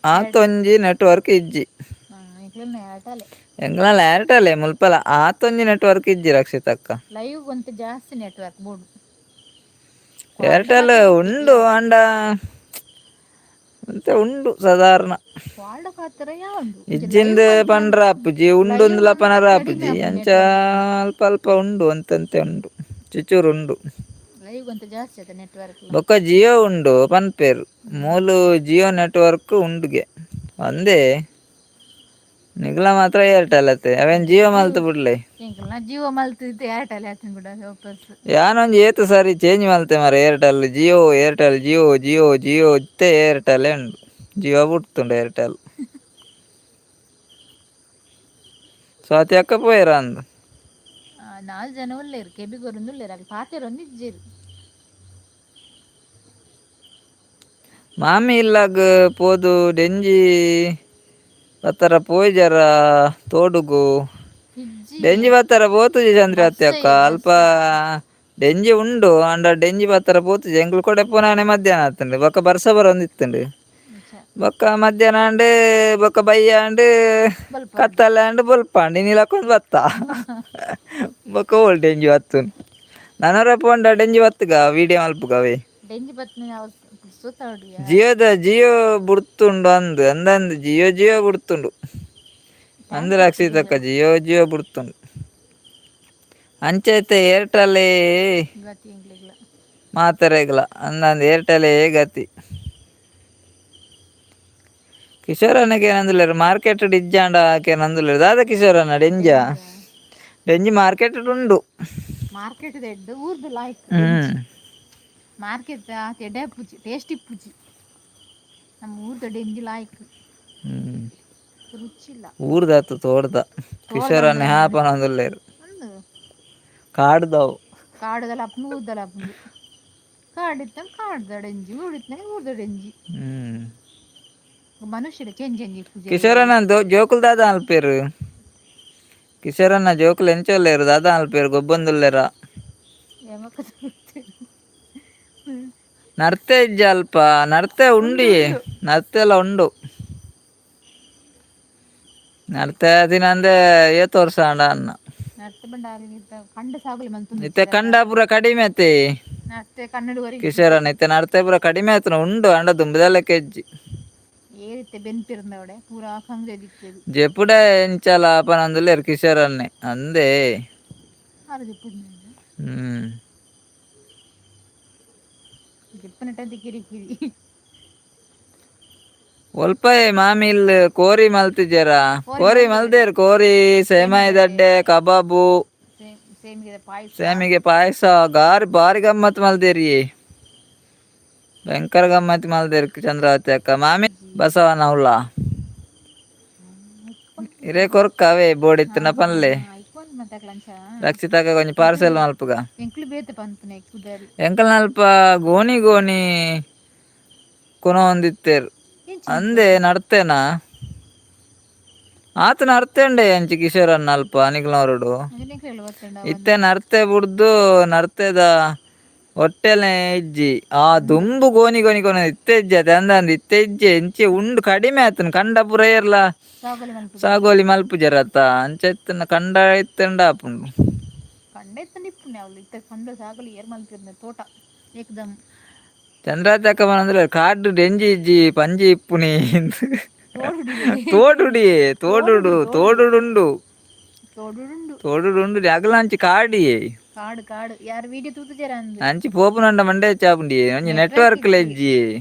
Speaker 2: ಆತೊಂಜಿ ನೆಟ್ವರ್ಕ್ ಇಜ್ಜಿ
Speaker 1: ಎಂಕ್ಲೆನ ಏರ್ಟೆಲ್
Speaker 2: ಎಂಗ್ಲಲ್ಲ ಏರ್ಟೆಲ್ ಮುಲ್ಪಲ ಆತೊಂಜಿ ನೆಟ್ವರ್ಕ್ ಇಜ್ಜಿ ರಕ್ಷಿತಕ್ಕ
Speaker 1: ಲೈವ್ ಗೊಂತು ಜಾಸ್ತಿ ನೆಟ್ವರ್ಕ್ ಬೋಡು
Speaker 2: ಏರ್ಟೆಲ್ ಉಂಡು ಆಂಡ ಅಂತೆ ಉಂಡು ಸಾಧಾರಣ
Speaker 1: ಕ್ವಾಲ್ಡ ಪಾತೆರ ಯಾವುದು ಲೈವ್
Speaker 2: ಇಜ್ಜಿಂದ್
Speaker 1: ಮಲ್ಪುನಂತ
Speaker 2: ಪಂಡ್ರ ಆಪುಜಿ
Speaker 1: ಲೈವ್
Speaker 2: ಉಂಡೊಂದುಲ
Speaker 1: ಮಲ್ತ್
Speaker 2: ಪನರ
Speaker 1: ಕಡಿಮೆ
Speaker 2: ಆಪುಜಿ
Speaker 1: ಆಪುಂಡು
Speaker 2: ಅಂಚ
Speaker 1: ನೆಟ್ವರ್ಕ್
Speaker 2: ಅಲ್ಪ ಅಲ್ಪ ಉಂಡು ಅಂತಂತೆ ಉಂಡು ಚೂಚೂರು ಉಂಡು
Speaker 1: ಲೈವ್ ಗೊಂತು ಜಾಸ್ತಿ ಅತೆ ನೆಟ್ವರ್ಕ್ಲ
Speaker 2: ಬೊಕ ಜಿಯೋ ಉಂಡು ಪನ್ಪೇರ್ ಮೂಲು ಜಿಯೋ ನೆಟ್ವರ್ಕ್ ಉಂಡುಗೆ ಒಂದೇ ನಿಕ್ಲ ಮಾತ್ರ ಏರ್ಟೆಲ್ ಅತೆ ಅವೆನ್ ಜಿಯೋ ಮಲ್ತ್ ಬುಡ್ಲೆ
Speaker 1: ಎಂಕಲ್ನ ಜಿಯೋ ಮಲ್ತಿದ್ದೆ ಏರ್ಟೆಲ್ ಆತಿನ ಬಿಡ ವಾಪಸ್
Speaker 2: ಯಾನೊಂಜಿ ಏತ್ ಸಾರಿ ಚೇಂಜ್ ಮಲ್ತೆ ಮಾರ ಏರ್ಟೆಲ್ ಜಿಯೋ ಏರ್ಟೆಲ್ ಜಿಯೋ ಇತ್ತೆ ಏರ್ಟೆಲ್ ಉಂಡು ಜಿಯೋ ಬುಡ್ತುಂಡು ಏರ್ಟೆಲ್ ಸ್ವಾತಿ ಅಕ್ಕ ಪೋಯೆರ ಅಂದ್
Speaker 1: ನಾಲ್ ಜನ ಉಲ್ಲೆರ್ ಕೆಬಿಗೊರ ಉಂದುಲ್ಲೆರ್ ಅಕುಲು ಪಾತೆರ ಒಂಜಿ ಇಜ್ಜೆರ್
Speaker 2: ಮಾಮಿ ಇಲ್ಲಾಗ್ ಪೋದು ಡೆಂಜಿ ಪತ್ತರ ಪೋಯಿಜರ ತೋಡುಗು
Speaker 1: ಇಜ್ಜಿ
Speaker 2: ಡೆಂಜಿ ಪತ್ತರ ಪೋತುಜಿ ಚಂದ್ರಾವತಿ
Speaker 1: ಬಸ್ಸೈ
Speaker 2: ಅಕ್ಕ ಅಲ್ಪ
Speaker 1: ಬಸ್ಸ
Speaker 2: ಡೆಂಜಿ ಉಂಡು ಆಂಡ ಡೆಂಜಿ ಪತ್ತರ ಪೋತುಜಿ ಎಂಕುಲು ಕೊಡೆ ಪುನಾನೆ ಮಧ್ಯಾಹ್ನ ಆತುಂಡು ಬೊಕ ಬರ್ಸ ಬರ ಒಂದಿತ್ತುಂಡು ಬೊಕ ಮಧ್ಯಾಹ್ನ ಆಂಡ್ ಬೊಕ ಬಯ್ಯ ಆಂಡ್
Speaker 1: ಬಲ್ಪೊಂದು
Speaker 2: ಕತ್ತಲೆ ಆಂಡ್ ಬುಲ್ಪಂಡ್ ಇನ್ನಿಲಕೊಂದ್ ಬತ್ತ ಬೊಕ ಓಲ್ ಡೆಂಜಿ ವತ್ತುಂಡು ನನರ ಪೋಂಡ ಡೆಂಜಿ ವತ್ತುಗ ವೀಡಿಯೋ ಮಲ್ಪುಗ ಅವೆ
Speaker 1: ಡೆಂಜಿ ಬತ್ತಿನ
Speaker 2: ಜಿಯೋ ಬುಡ್ತುಂಡು ಅಂದಂದು ಜಿಯೋ ಬುಡ್ತುಂಡು ಅಂದ್
Speaker 1: ಟ್ಯಾಂಕ್
Speaker 2: ರಕ್ಷಿತಕ್ಕ
Speaker 1: ಇಪ್ಪುಜಿ
Speaker 2: ಜಿಯೋ ಬುಡ್ತುಂಡು ಅಂಚೈತೆ ಏರ್ಟೆಲ್ಲೇ
Speaker 1: ಗತಿ ಎಂಕ್ಲೆಗ್ಲ
Speaker 2: ಮಾತೆರೆಗ್ಲ ಅಂದಂದು ಏರ್ಟೆಲೇ ಗತಿ ಕಿಶೋರನ್ನಗೆ ಏನಂದುಲ್ಲೆರ್ ಮಾರ್ಕೆಟ್ ಡ್ ಇಜ್ಜಾಂಡ ಆಕೆನಂದುಲ್ಲೆರ್ ದಾದ ಕಿಶೋರನ್ನ ಡೆಂಜ
Speaker 1: ಡೆಂಜಿ
Speaker 2: ಡೆಂಜಿ ಮಾರ್ಕೆಟ್ ಡ್ ಉಂಡು
Speaker 1: ಮಾರ್ಕೆಟ್ ದ ಎಡ್ಡೆ ಊರ್ದು ಲಾಯ್ಕ್
Speaker 2: ಹ್ಮ್
Speaker 1: ಡೆಂಜಿ ಮಾರ್ಕೆಟ್ ಆತ್ ಎಡ್ಡೆ ಇಪ್ಪುಜಿ ಟೇಸ್ಟ್ ಇಪ್ಪುಜಿ ನಮ್ ಊರ್ದ ಡೆಂಜಿ ಲಾಯ್ಕ್ ರುಚಿಲ್ಲ
Speaker 2: ಊರ್ದಾತು ತೋಡ್ದ ಕಿಶೋರನ್ನ
Speaker 1: ತೋಡ್ದಂದೆ
Speaker 2: ಹ್ಯಾಪನೊಂದುಲ್ಲೆರ್
Speaker 1: ಒಂದು
Speaker 2: ಕಾಡ್ದವು
Speaker 1: ಕಾಡುದಲಾಪುಂಡು ಊರ್ದಲಾಪುಂಡು ಕಾಡ್ ಇತ್ತಂಗ ಕಾಡ್ದ ಡೆಂಜಿ ಊರ್ ಇತ್ತಂಗ ಊರ್ದ ಡೆಂಜಿ ಮನುಷ್ಯರ ಚೇಂಜ್
Speaker 2: ಕಿಶೋರನ್ನ ಜೋಕುಲು ದಾದ ಮಲ್ಪೆರ್ ಕಿಶೋರನ್ನ ಜೋಕುಲು ಎಂಚೊಲ್ಲೆರ್ ದಾದ ಮಲ್ಪೆರ್ ಗೊಬ್ಬೊಂದುಲ್ಲೆರ ನಡ್ತೆ ಇಜ್ಜಿ ಅಲ್ಪ ನಡ್ತೆ ಉಂಡು ನತ್ತೆಲ್ಲ ಉಂಡು ನಡ್ತೆ ದಿನಂದೆ ಏತ್ ವರ್ಷ ಅನ್ನ
Speaker 1: ನರ್ತ ಬಂಡ ಕಂಡ ಸಾಗುಲಿ
Speaker 2: ಇತ್ತೆ
Speaker 1: ಮಂತುಂದಿತ್ತುಂಡಲ್ಲ
Speaker 2: ಕಂಡ ಪೂರ ಕಡಿಮೆ ಆತಿ
Speaker 1: ನರ್ತೆ ಕನ್ನಡವರೆಗೆ ಇಪ್ಪುಜಿ
Speaker 2: ಕಿಶೋರನ್ ಇತ್ತೆ ನಡ್ತೆ ಪೂರ ಕಡಿಮೆ ಆಯ್ತು ಉಂಡು ಅಂಡ ದುಂಬುದಲ್ಲ ಕೆಜ್ಜಿ
Speaker 1: ಏರಿತ್ತೆ ಬೆನ್ಪಿರಂದವಡೆ ಪೂರಾ ಕಂಗ್ರೆದಿತ್ತದು
Speaker 2: ಜೆಪುಡ ಎಂಚಾಲ ಆಪನಂದುಲ್ಲೇರ್ ಕಿಶೋರನ್ನೆ ಅಂದೇ ಹ್ಮ್
Speaker 1: ಜಿಪ್ಪುನಟಂತೆ ಕಿರಿ ಕಿರಿ
Speaker 2: ಒಲ್ಪಾಯೆ ಮಾಮಿ ಇಲ್ ಕೋರಿ ಮಲ್ತಿಜಾರ ಕೋರಿ ಮಲ್ದೇರ್ ಕೋರಿ ಸೇಮಾಯಿ ದಡ್ಡೆ ಕಬಾಬು
Speaker 1: ಸೇಮಿಗೆ ಪಾಯಸ
Speaker 2: ಸೇಮಿಗೆ ಪಾಯಸ ಬಾರಿ ಗಮ್ಮತ್ ಮಲ್ದೇರಿ ಭಯಂಕರ ಗಮ್ಮತ್ ಮಲ್ದೇರ್ ಚಂದ್ರಾವತಿ ಅಕ್ಕ ಮಾಮಿ ಬಸವನ ಉಲ್ಲ ಹಿರೇ ಕೊರ್ಕ ಅವೇ ಬೋಡಿತ್ತನ ಪನ್ಲೆ
Speaker 1: ಐಕೋನ್ ಮತ್ತೆ ಲಂಚ
Speaker 2: ರಕ್ಷಿತಾಗ ಒಂಜಿ ಪಾರ್ಸೆಲ್ ಮಲ್ಪುಗ
Speaker 1: ಎಂಕ್ಲು ಬೇತೆ ಪನ್ಪುನೆ ಕುದರಿ
Speaker 2: ಎಂಕಲ್ನ ಅಲ್ಪ ಗೋಣಿ ಗೋಣಿ ಕೊನ ಒಂದಿತ್ತೇರ್ ಅಂದೆ
Speaker 1: ಎಂಚಿನ
Speaker 2: ನಡ್ತೇನಾ ಆತ ನಡ್ತೇಂಡೆ ಎಂಚಿ ಕಿಶೋರನ್ನ ಅಲ್ಪ ನಿಕ್ಲನವರುಡು
Speaker 1: ಗೊತ್ತುಂಡ
Speaker 2: ಇತ್ತೆ ನರ್ತೆ ಬಿಡ್ದು ನರ್ತದ ಹೊಟ್ಟೆಲ್ ಇಜ್ಜಿ ಆ
Speaker 1: ಉಂಡು
Speaker 2: ದುಂಬು ಗೋನಿ ಗೋನಿ ಇತ್ತೆ ಇಜ್ಜಿ ಅದ ಅಂದ ಇತ್ತೆ ಇಜ್ಜಿ ಎಂಚಿ ಉಂಡು ಕಡಿಮೆ ಆತನ ಕಂಡ ಪುರ ಏರ್ಲ
Speaker 1: ಸಾಗೋಲಿ ಮಲ್ಪುಗರ
Speaker 2: ಸಾಗೋಲಿ ಮಲ್ಪುಜರತ್ತ ಅಂಚ ಇತ್ತನ ಕಂಡ ಇತ್ತಂಡ ಆಪುಂಡು
Speaker 1: ಕಂಡ ಇತ್ತ ಇಪ್ಪುನ ಅವಳು ಇತ್ತ ಕಂಡ ಸಾಗಲಿ ಏರ್ ಮಲ್ಪುನ ತೋಟ ಏಕ್ದಮ್
Speaker 2: ಚಂದ್ರಾವತಿ ಅಕ್ಕ ಮನ ಕಾಡು ಡೆಂಜಿ ಇಜ್ಜಿ ಪಂಜಿ ಇಪ್ಪುನಿ
Speaker 1: ತೋಡುಡಿಯೇ
Speaker 2: ತೋಡುಡು ಉಂಡು
Speaker 1: ತೋಡುಡುಂಡು
Speaker 2: ತೋಡುಡು ಅಗಲ ಕಾಡಿ
Speaker 1: ಕಾಡು ಕಾಡು ಯಾರು ವೀಡಿಯೋ ತೂತುಜೆರ ಅಂದ್
Speaker 2: ಅಂಚಿ ಪೋಪುನಂಡ ಮಂಡೆ ಚಾಪುಂಡಿ ಒಂಜಿ ನೆಟ್ವರ್ಕ್ ಲ ಇಜ್ಜಿ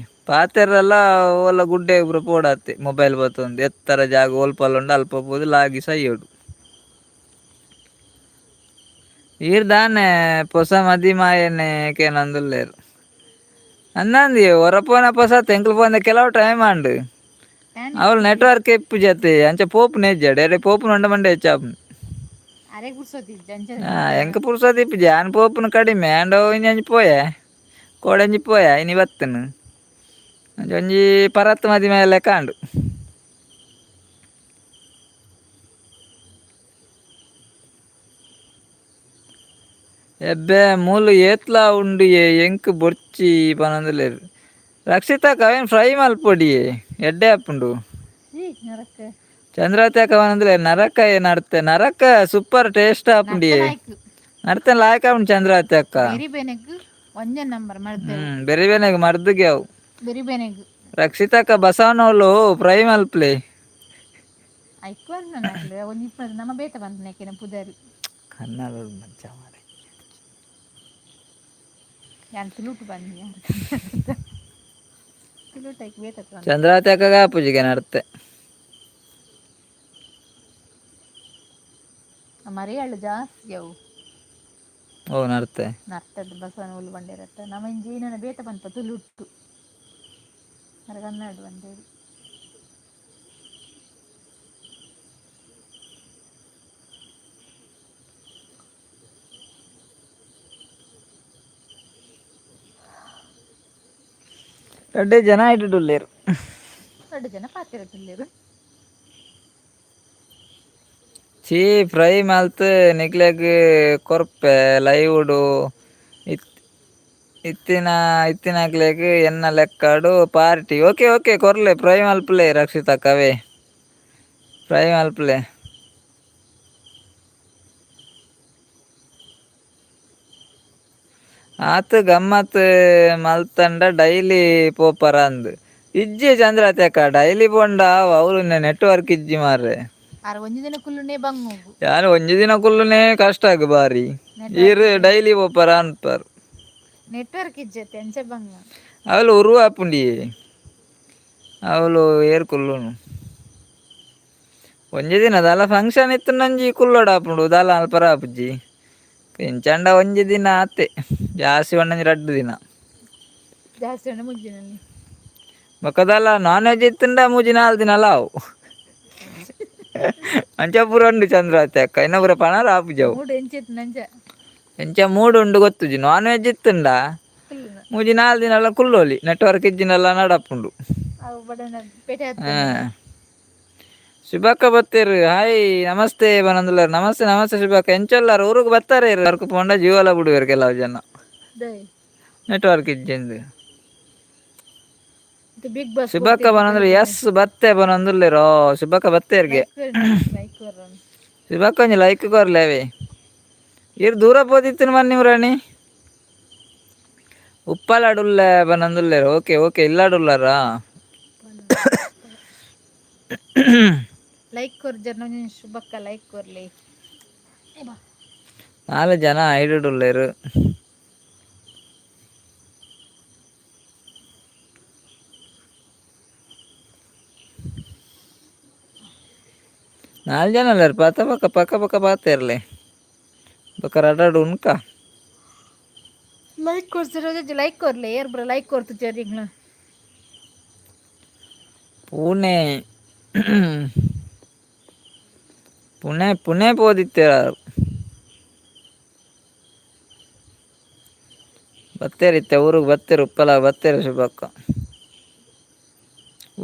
Speaker 2: ಪಾತೆರ್ರಲ್ಲ ಓಲ ಗುಡ್ಡೆ ಪೂರ ಪೋಡಾತ್ತೆ ಮೊಬೈಲ್ ಬತ್ತೊಂದು ಎತ್ತರ ಜಾಗ ಓಲ್ಪಲ ಉಂಡು ಅಲ್ಪ ಪೋದು ಲಾಗಿ ಸೈಯೋಡು ಈರ್ ದಾನೆ ಪೊಸ ಮದಿ ಮಾಯನೆ ಕೇನೊಂದುಲ್ಲೇರ್ ಅಂದಂದಿ ಒರಪೋನ ಪೊಸ ಎಂಕಲ್ಪೋನ ಕೆಲವು ಟೈಮ್ ಆಂಡ್
Speaker 1: ಟ್ಯಾನ್
Speaker 2: ಅವಳ
Speaker 1: ಇಪ್ಪುಜಿ
Speaker 2: ನೆಟ್ವರ್ಕ್ ಇಪ್ಪು ಜತೆ ಅಂಚ ಪೋಪು ನೆಜ್ಜ ಡೈರೆ ಪೋಪು ನೊಂಡ ಮಂಡೆ ಹೆಚ್ಚಾಪುಂಡು
Speaker 1: ಅರೆ ಕುಡ್ಸೋತಿ ಜಂಚನ
Speaker 2: ಹಾ
Speaker 1: ಪೂರ
Speaker 2: ಎಂಕ ಪುರ್ಸೊತ್ ಇಪ್ಪುಜಿ ಆನ್ ಪೋಪುನು ಕಡಿಮೆ ಆಂಡ ಒಂಜಿ ಪೋಯೆ ಕೋಡೆಂಜಿ ಪೋಯ ಇನಿ ಬತ್ತುನು ಒಂಜಿ ಪರತ್ ಮದಿ ಮಲ್ಲ ಲೆಕ್ಕ ಆಂಡು ಎಬ್ಬೆ ಮೂಲು ಏತ್ಲಾ ಉಂಡು ಎಂಕ್ ಬೊರ್ಚಿ ಪನೊಂದುಲ್ಲೇರ್ ರಕ್ಷಿತಾಕ ಅವೇನ್ ಫ್ರೈ ಮಲ್ಪೊಡಿ ಎಡ್ಡೆ ಆಪುಂಡು
Speaker 1: ಛೀ ನರಕ
Speaker 2: ಚಂದ್ರಾವತಿ ಅಕ್ಕ ಪನೊಂದುಲ್ಲೇರ್ ನರಕ ನಡ್ತೆ ನರಕ ಸೂಪರ್ ಟೇಸ್ಟ್ ಆಪುಂಡಿ
Speaker 1: ನಡ್ತೆ ಲಾಯ್ಕ್
Speaker 2: ನಡ್ತೆನ್ ಲಾಯ್ಕ್ ಆಪುಂಡು ಚಂದ್ರಾವತಿ ಅಕ್ಕ
Speaker 1: ಬೆರಿ ಬೆನೆಗ್ ಒಂಜ ನಂಬರ್ ಮರ್ದೆವು
Speaker 2: ಬೆರಿವೆನೆಗ್ ಮರ್ದಗೆ ಅವು
Speaker 1: ಬೆರಿ ಬೆನೆಗ್
Speaker 2: ರಕ್ಷಿತಕ್ಕ ಬಸವನೋಲು ಫ್ರೈ ಮಲ್ಪ್ಲೆ
Speaker 1: ಐಕೋನ್ ನನಕ್ಲೆ ಒಂಜಿ ಇಪ್ಪುನ ನಮ ಬೇತೆ ಪನ್ಪುನೆಕೆನೆ ಪುದರ್
Speaker 2: ಕನ್ನಡ ಮಜ್ಜ ಮಾಡೆ
Speaker 1: ಯಾನ್ ತುಳುಟು ಬನ್ನಿ ತುಳುಟೈಕ್ ಬೇತೆ
Speaker 2: ಚಂದ್ರಾವತಿ ಅಕ್ಕಗ ಆಪುಜಿಗೆ ನಡ್ತೆ
Speaker 1: ಮರಿಯಾಳು ಜಾಸ್ತಿ ಅವು
Speaker 2: ಓ ನಡ್ತೆ
Speaker 1: ನರ್ತದ ಬಸವನ ಹುಲ್ ಬಂಡೇರತ್ತ ನಮನ್ ಜೀನನ ಬೇತ ಪನ್ಪ ತುಲುಟ್ಟು ಅರ ಕನ್ನಡ ಬಂಡೇರು
Speaker 2: ರಡ್ಡೆ ಜನ ಇಟ್ಟುಡುಲ್ಲೇರು
Speaker 1: ರಡ್ಡ್ ಜನ ಪಾತೆರತುಲ್ಲೇರು
Speaker 2: ಚೀ ಫ್ರೈ ಮಲ್ತ್ ನಿಕ್ಲೆಗ್ ಕೊರ್ಪೆ ಲೈವುಡು ಇತ್ತಿನಕ್ಲೆಗ್ ಎನ್ನ ಲೆಕ್ಕಾಡು ಪಾರ್ಟಿ ಓಕೆ ಓಕೆ ಕೊರ್ಲೆ ಫ್ರೈ ಮಲ್ಪಲೆ ರಕ್ಷಿತಕ್ಕ ಅವೇ ಫ್ರೈ ಮಲ್ಪಲೆ ಆತ್ ಗಮ್ಮತ್ ಮಲ್ತಂಡ ಡೈಲಿ ಪೋಪರ ಅಂದ್ ಇಜ್ಜಿ ಚಂದ್ರವತಿ ಅಕ್ಕ ಡೈಲಿ ಪೋಂಡ ಅವ್ರು ನೆಟ್ವರ್ಕ್ ಇಜ್ಜಿ ಮಾರ್ರೆ
Speaker 1: ಅರೆ ಒಂಜಿ ದಿನ ಕುಲ್ಲುನೆ ಬಂಗೋಗು
Speaker 2: ಯಾನ್ ಒಂಜಿ ದಿನ ಕುಲ್ಲುನೆ ಕಷ್ಟ ಆಗ್ ಬಾರಿ ಈರ್
Speaker 1: ನೆಟ್ವರ್ಕ್ ಇಜ್ಜಿ
Speaker 2: ಡೈಲಿ ಪೋಪರ ಅನ್ಪರ್
Speaker 1: ನೆಟ್ವರ್ಕ್ ಇಜ್ಜತೆ ಅಂಚ ಬಂಗ
Speaker 2: ಅವಳು ಉರುವ ಆಪುಂಡಿ ಅವಳು ಏರ್ ಕುಲ್ಲುನು ಒಂಜಿ ದಿನ ದಾಲ ಫಂಕ್ಷನ್ ಇತ್ತ್ಂಡೊಂಜಿ ಕುಲ್ಲೋಡು ಆಪುಂಡು ದಾಲ ಅಲ್ಪರ ಆಪುಜ್ಜಿ ಪಿಂಚಂಡ ಒಂಜಿ ದಿನ ಆತೆ ಜಾಸ್ತಿ ಪಂಡ ರಡ್ಡ್ ದಿನ
Speaker 1: ಜಾಸ್ತಿ ಪಂಡ ಮುಜಿ ದಿನ
Speaker 2: ಬೊಕ ದಾಲ ನಾನ್ ವೆಜ್ ಇತ್ತಂಡ ಮೂಜಿ ನಾಲ್ ದಿನಲ ಆವು ಅಂಚ ಪೂರ ಉಂಡು ಚಂದ್ರಾವತಿ ಅಕ್ಕ ಇನ್ನ ಪೂರ ಪಣರ ಆಪುಜವು
Speaker 1: ಮೂಡ್ ಎಂಚಿತ್ ನಂಚ
Speaker 2: ಎಂಚ ಮೂಡ್ ಉಂಡು ಗೊತ್ತುಜಿ ನಾನ್ ವೆಜ್ ಇತ್ತಂಡ
Speaker 1: ಕುಲ್ಲುನ
Speaker 2: ಮೂಜಿ ನಾಲ್ ದಿನಲ ಕುಲ್ಲೊಲಿ ನೆಟ್ವರ್ಕ್ ಇಜ್ಜಿಂಡಲ ನಡಪುಂಡು
Speaker 1: ಅವು ಬಡನ ಪೇಟೆ
Speaker 2: ಹಾ
Speaker 1: ಹತ್ತಂಡಲ
Speaker 2: ಶುಭಕ್ಕ ಬತ್ತೆರ್ ಹಾಯ್ ನಮಸ್ತೆ ಪನೊಂದುಲ್ಲೆರ್ ನಮಸ್ತೆ ನಮಸ್ತೆ ಶುಭಕ್ಕ ಎಂಚೊಲ್ಲರು ಊರುಗ್ ಬತ್ತಾರ ಇರ್ ವರ್ಕ್ ಪೋಂಡ ಜೀವಲ ಬುಡುವೆರ್ ಕೆಲವು ಜನ
Speaker 1: ದೈ
Speaker 2: ನೆಟ್ವರ್ಕ್ ಇಜ್ಜೆಂದ್
Speaker 1: ಬಿಗ್ ಬಾಸ್
Speaker 2: ಶುಭಕ್ಕ
Speaker 1: ಕೊಡ್ತಿದ್ದಿ
Speaker 2: ಬನಂದ್ರೆ
Speaker 1: ತೆಲುಗುನ
Speaker 2: ಎಸ್ ಬತ್ತೆ ಬನಂದುಲ್ಲೇರೋ ಶುಭಕ್ಕ ಬತ್ತೇರ್ಗೆ
Speaker 1: ಲೈಕ್ ಕೊರ್ನಂಚಿ ಲೈಕ್ ಕೊರ್ರನ್
Speaker 2: ಶುಭಕ್ಕ ಒಂಜಿ ಲೈಕ್ ಕೊರ್ಲೇವೆ ಇರ್ ದೂರ ಪೋದಿತ್ತಿನ ಮನ್ನಿ ರಾಣಿ ಉಪ್ಪಲಾಡುಲ್ಲ ಬನಂದುಲ್ಲೇರ್ ಓಕೆ ಓಕೆ ಇಲ್ಲಾಡುಲ್ಲಾರಾ
Speaker 1: ಉಪ್ಪಳ ಲೈಕ್ ಕೊರ್ ಜರ್ನ ಶುಭಕ್ಕ ಲೈಕ್ ಕೊರ್ಲಿ ಬಾ
Speaker 2: 4 ಜನ ಐಡುಡುಲ್ಲೇರು ನಾಲ್ ಜನ ಅಲ್ಲಾರ ಪಕ್ಕ ಪಾತೆರ್ಲೆ ಬೊಕ ರಡ್ಡ್ ಉನ್ಕ
Speaker 1: ಲೈಕ್ ಕೊರ್ಸರ ಲೈಕ್ ಕೊರ್ಲೆ ಏರ್ ಬರ ಲೈಕ್ ಕೊರ್ತು ಜರಿಂಗ್ಲ
Speaker 2: ಪೂನೆ ಪುಣೆ ಪೋದಿತ್ತೆರ್ ಬತ್ತೇರಿತ್ತೆ ಊರಿಗೆ ಬತ್ತೇರು ಉಪ್ಪಲ ಬತ್ತೇರು ಶುಭಕ್ಕ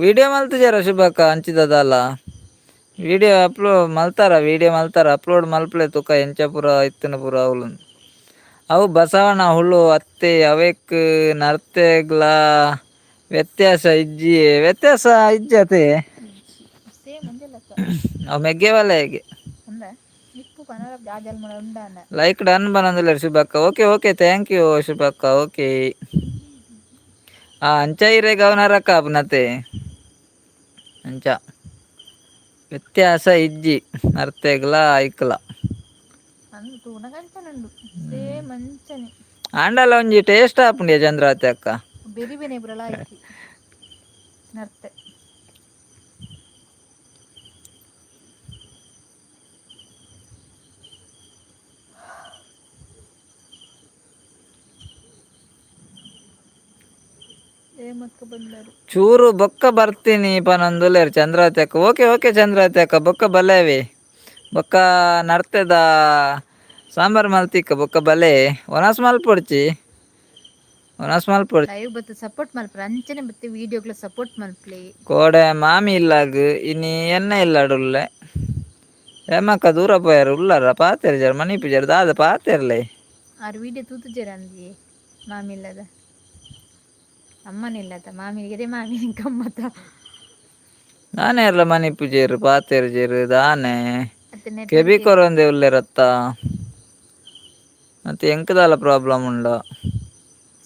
Speaker 2: ವಿಡಿಯೋ ಮಲ್ತಿದಾರ ಶುಭಕ್ಕ ಹಂಚಿದದಲ್ಲ ವಿಡಿಯೋ ಮಲ್ತಾರ ಅಪ್ಲೋಡ್ ಮಲ್ಪಲೆ ತುಕ ಎಂಚ ಪೂರ ಇತ್ತಿನ ಪೂರ ಅವಲು ಅವು ಬಸವಣ ಹುಳು ಅತ್ತೆ ಅವೇಕ್ ನರ್ತೆಗ್ಲ ವ್ಯತ್ಯಾಸ ಇಜ್ಜತೆ
Speaker 1: ಸೇಮ್ ಒಂದೇ ಲೆಕ್ಕ
Speaker 2: ಅವು ಮೆಗ್ಗೆ ಬಲ್ಲ ಹೇಗೆ
Speaker 1: ಅಂದ ಇಪ್ಪು ಪನರ ಜಾಜಲ್ ಮಳ ಉಂಡಾನ
Speaker 2: ಲೈಕ್ ಡನ್ ಬನಂದುಲ್ಲೇರ್ ಶುಭಕ್ಕ ಓಕೆ ಥ್ಯಾಂಕ್ ಯು ಶುಭಕ್ಕ ಓಕೆ ಅಂಚ ಇರೆ ಗವನರಕ್ಕ ಅಪನತೆ ಅಂಚ ವ್ಯತ್ಯಾಸ ಇಜ್ಜಿ ನರ್ತೆಗ್ಲ ಐಕ್ಲ
Speaker 1: ಅಂದು ತೂನ ಕಂಚನುಂಡು ಸೇಮ್ ಅಂಚನೆ
Speaker 2: ಆಂಡಲ ಒಂಜಿ ಟೇಸ್ಟ್ ಆಪುಂಡಿಯ ಚಂದ್ರಾವತಿ ಅಕ್ಕ
Speaker 1: ಬೆರಿ ಬೆನೆ ಬುರಳ ಆಯ್ಕಿ ನರ್ತೆ ಏಮಕ್ಕ ಬಂದರು
Speaker 2: ಚೂರು ಬೊಕ್ಕ ಬರ್ತೀನಿ ಪನಂದುಲ್ಲೇರ್ ಚಂದ್ರಾವತಿ ಅಕ್ಕ ಓಕೆ ಚಂದ್ರಾವತಿ ಅಕ್ಕ ಬೊಕ್ಕ ಬಲ್ಲೇವಿ ಬೊಕ್ಕ ನಡ್ತೆದ ಸಾಂಬಾರ್ ಮಲ್ತಿಕ್ಕ ಬೊಕ್ಕ ಬಲೆ ಒನಸ್ ಮಲ್ಪೊಡ್ಚಿ
Speaker 1: ಲೈವ್ ಬತ್ತು ಸಪೋರ್ಟ್ ಮಲ್ಪರ ಅಂಚನೆ ಬತ್ತೆ ವೀಡಿಯೋಗ್ಲ ಸಪೋರ್ಟ್ ಮಲ್ಪ್ಲೆ
Speaker 2: ಕೋಡೆ ಮಾಮಿ ಇಲ್ಲಾಗ್ ಇನಿ ಎನ್ನ ಇಲ್ಲಾಡುಲ್ಲೆ ಏಮಕ್ಕ ದೂರ ಪೋಯಾರು ಉಳ್ಳಾರ ಪಾತೆರ್ ಜರ ಮನಿಪು ಜರ ದಾದ ಪಾತೆರ್ಲೆ
Speaker 1: ಆರು ವೀಡಿಯೋ ತೂತುಜೆರ್ ಅಂದಿಯೇ ಮಾಮಿ ಇಲ್ಲದ ಅಮ್ಮನಿಲ್ಲದ ಮಾಮಿನಿಗೆದೆ ಮಾಮಿ ಗಮ್ಮತ್ತ
Speaker 2: ನಾನೇ ಇರ್ಲ ಮನಿ ಪುಜೇರು ಪಾತೆರ್ ಜೇರು ದಾನೆ
Speaker 1: ಮತ್ತೆ
Speaker 2: ಕೆಬಿ
Speaker 1: ನೆಟ್ವರ್ಕ್
Speaker 2: ಕೊರೊಂದೆ ಉಲ್ಲೆರ್ ಮತ್ತೆ ಎಂಕದಾಲ ಪ್ರಾಬ್ಲಮ್ ಉಂಡ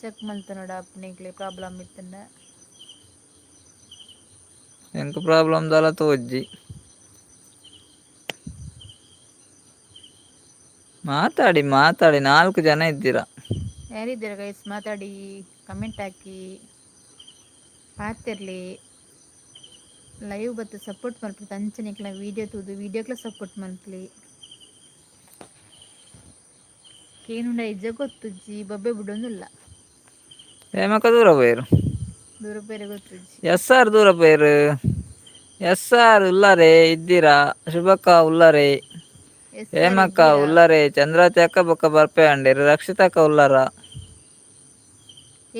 Speaker 1: ಚೆಕ್ ಮಲ್ತನೋಡ ಅಪ್ಪನಿಕ್ಲೆ ಪ್ರಾಬ್ಲಮ್ ಇತ್ತಂಡ
Speaker 2: ಎಂಕ ಪ್ರಾಬ್ಲಮ್ ದಾಲ ತೋಜಿ ಮಾತಾಡಿ 4 ಜನ ಇದ್ದೀರಾ
Speaker 1: ಯಾರಿದ್ದೀರ ಗೈಸ್ ಮಾತಾಡಿ ಕಮೆಂಟ್ ಹಾಕಿ ಪಾತಿರ್ಲಿ ಲೈವ್ ಬತ್ತು ಸಪೋರ್ಟ್ ಮಲ್ಪಲಿ ಅಂಚನೆಕ್ಲ ವೀಡಿಯೋ ತೂದು ವೀಡಿಯೋಕ್ಲ ಸಪೋರ್ಟ್ ಮಲ್ಪಲಿ ಕೇನುಂಡ ಇಜ್ಜ ಗೊತ್ತುಜ್ಜಿ ಬೊಬ್ಬೆ ಬಿಡೊಂದುಲ್ಲ
Speaker 2: ಏಮಕ್ಕ ದೂರ ಪೋಯರು
Speaker 1: ದೂರ ಬೇರೆ ಗೊತ್ತುಜ್ಜಿ
Speaker 2: ದೂರ ಪೋಯರು ಉಲ್ಲಾರೆ ಇದ್ದೀರಾ ಶುಭಕ್ಕ ಉಲ್ಲಾರೆ
Speaker 1: ಎಸ್ ಆರ್
Speaker 2: ಹೇಮಕ್ಕ
Speaker 1: ಇದ್ದೀರಾ
Speaker 2: ಉಲ್ಲಾರೆ ಚಂದ್ರಾವತಿ ಅಕ್ಕ ಬೊಕ್ಕ ಬರ್ಪೆ ಅಂಡೇರು ರಕ್ಷಿತಕ್ಕ ಉಲ್ಲಾರ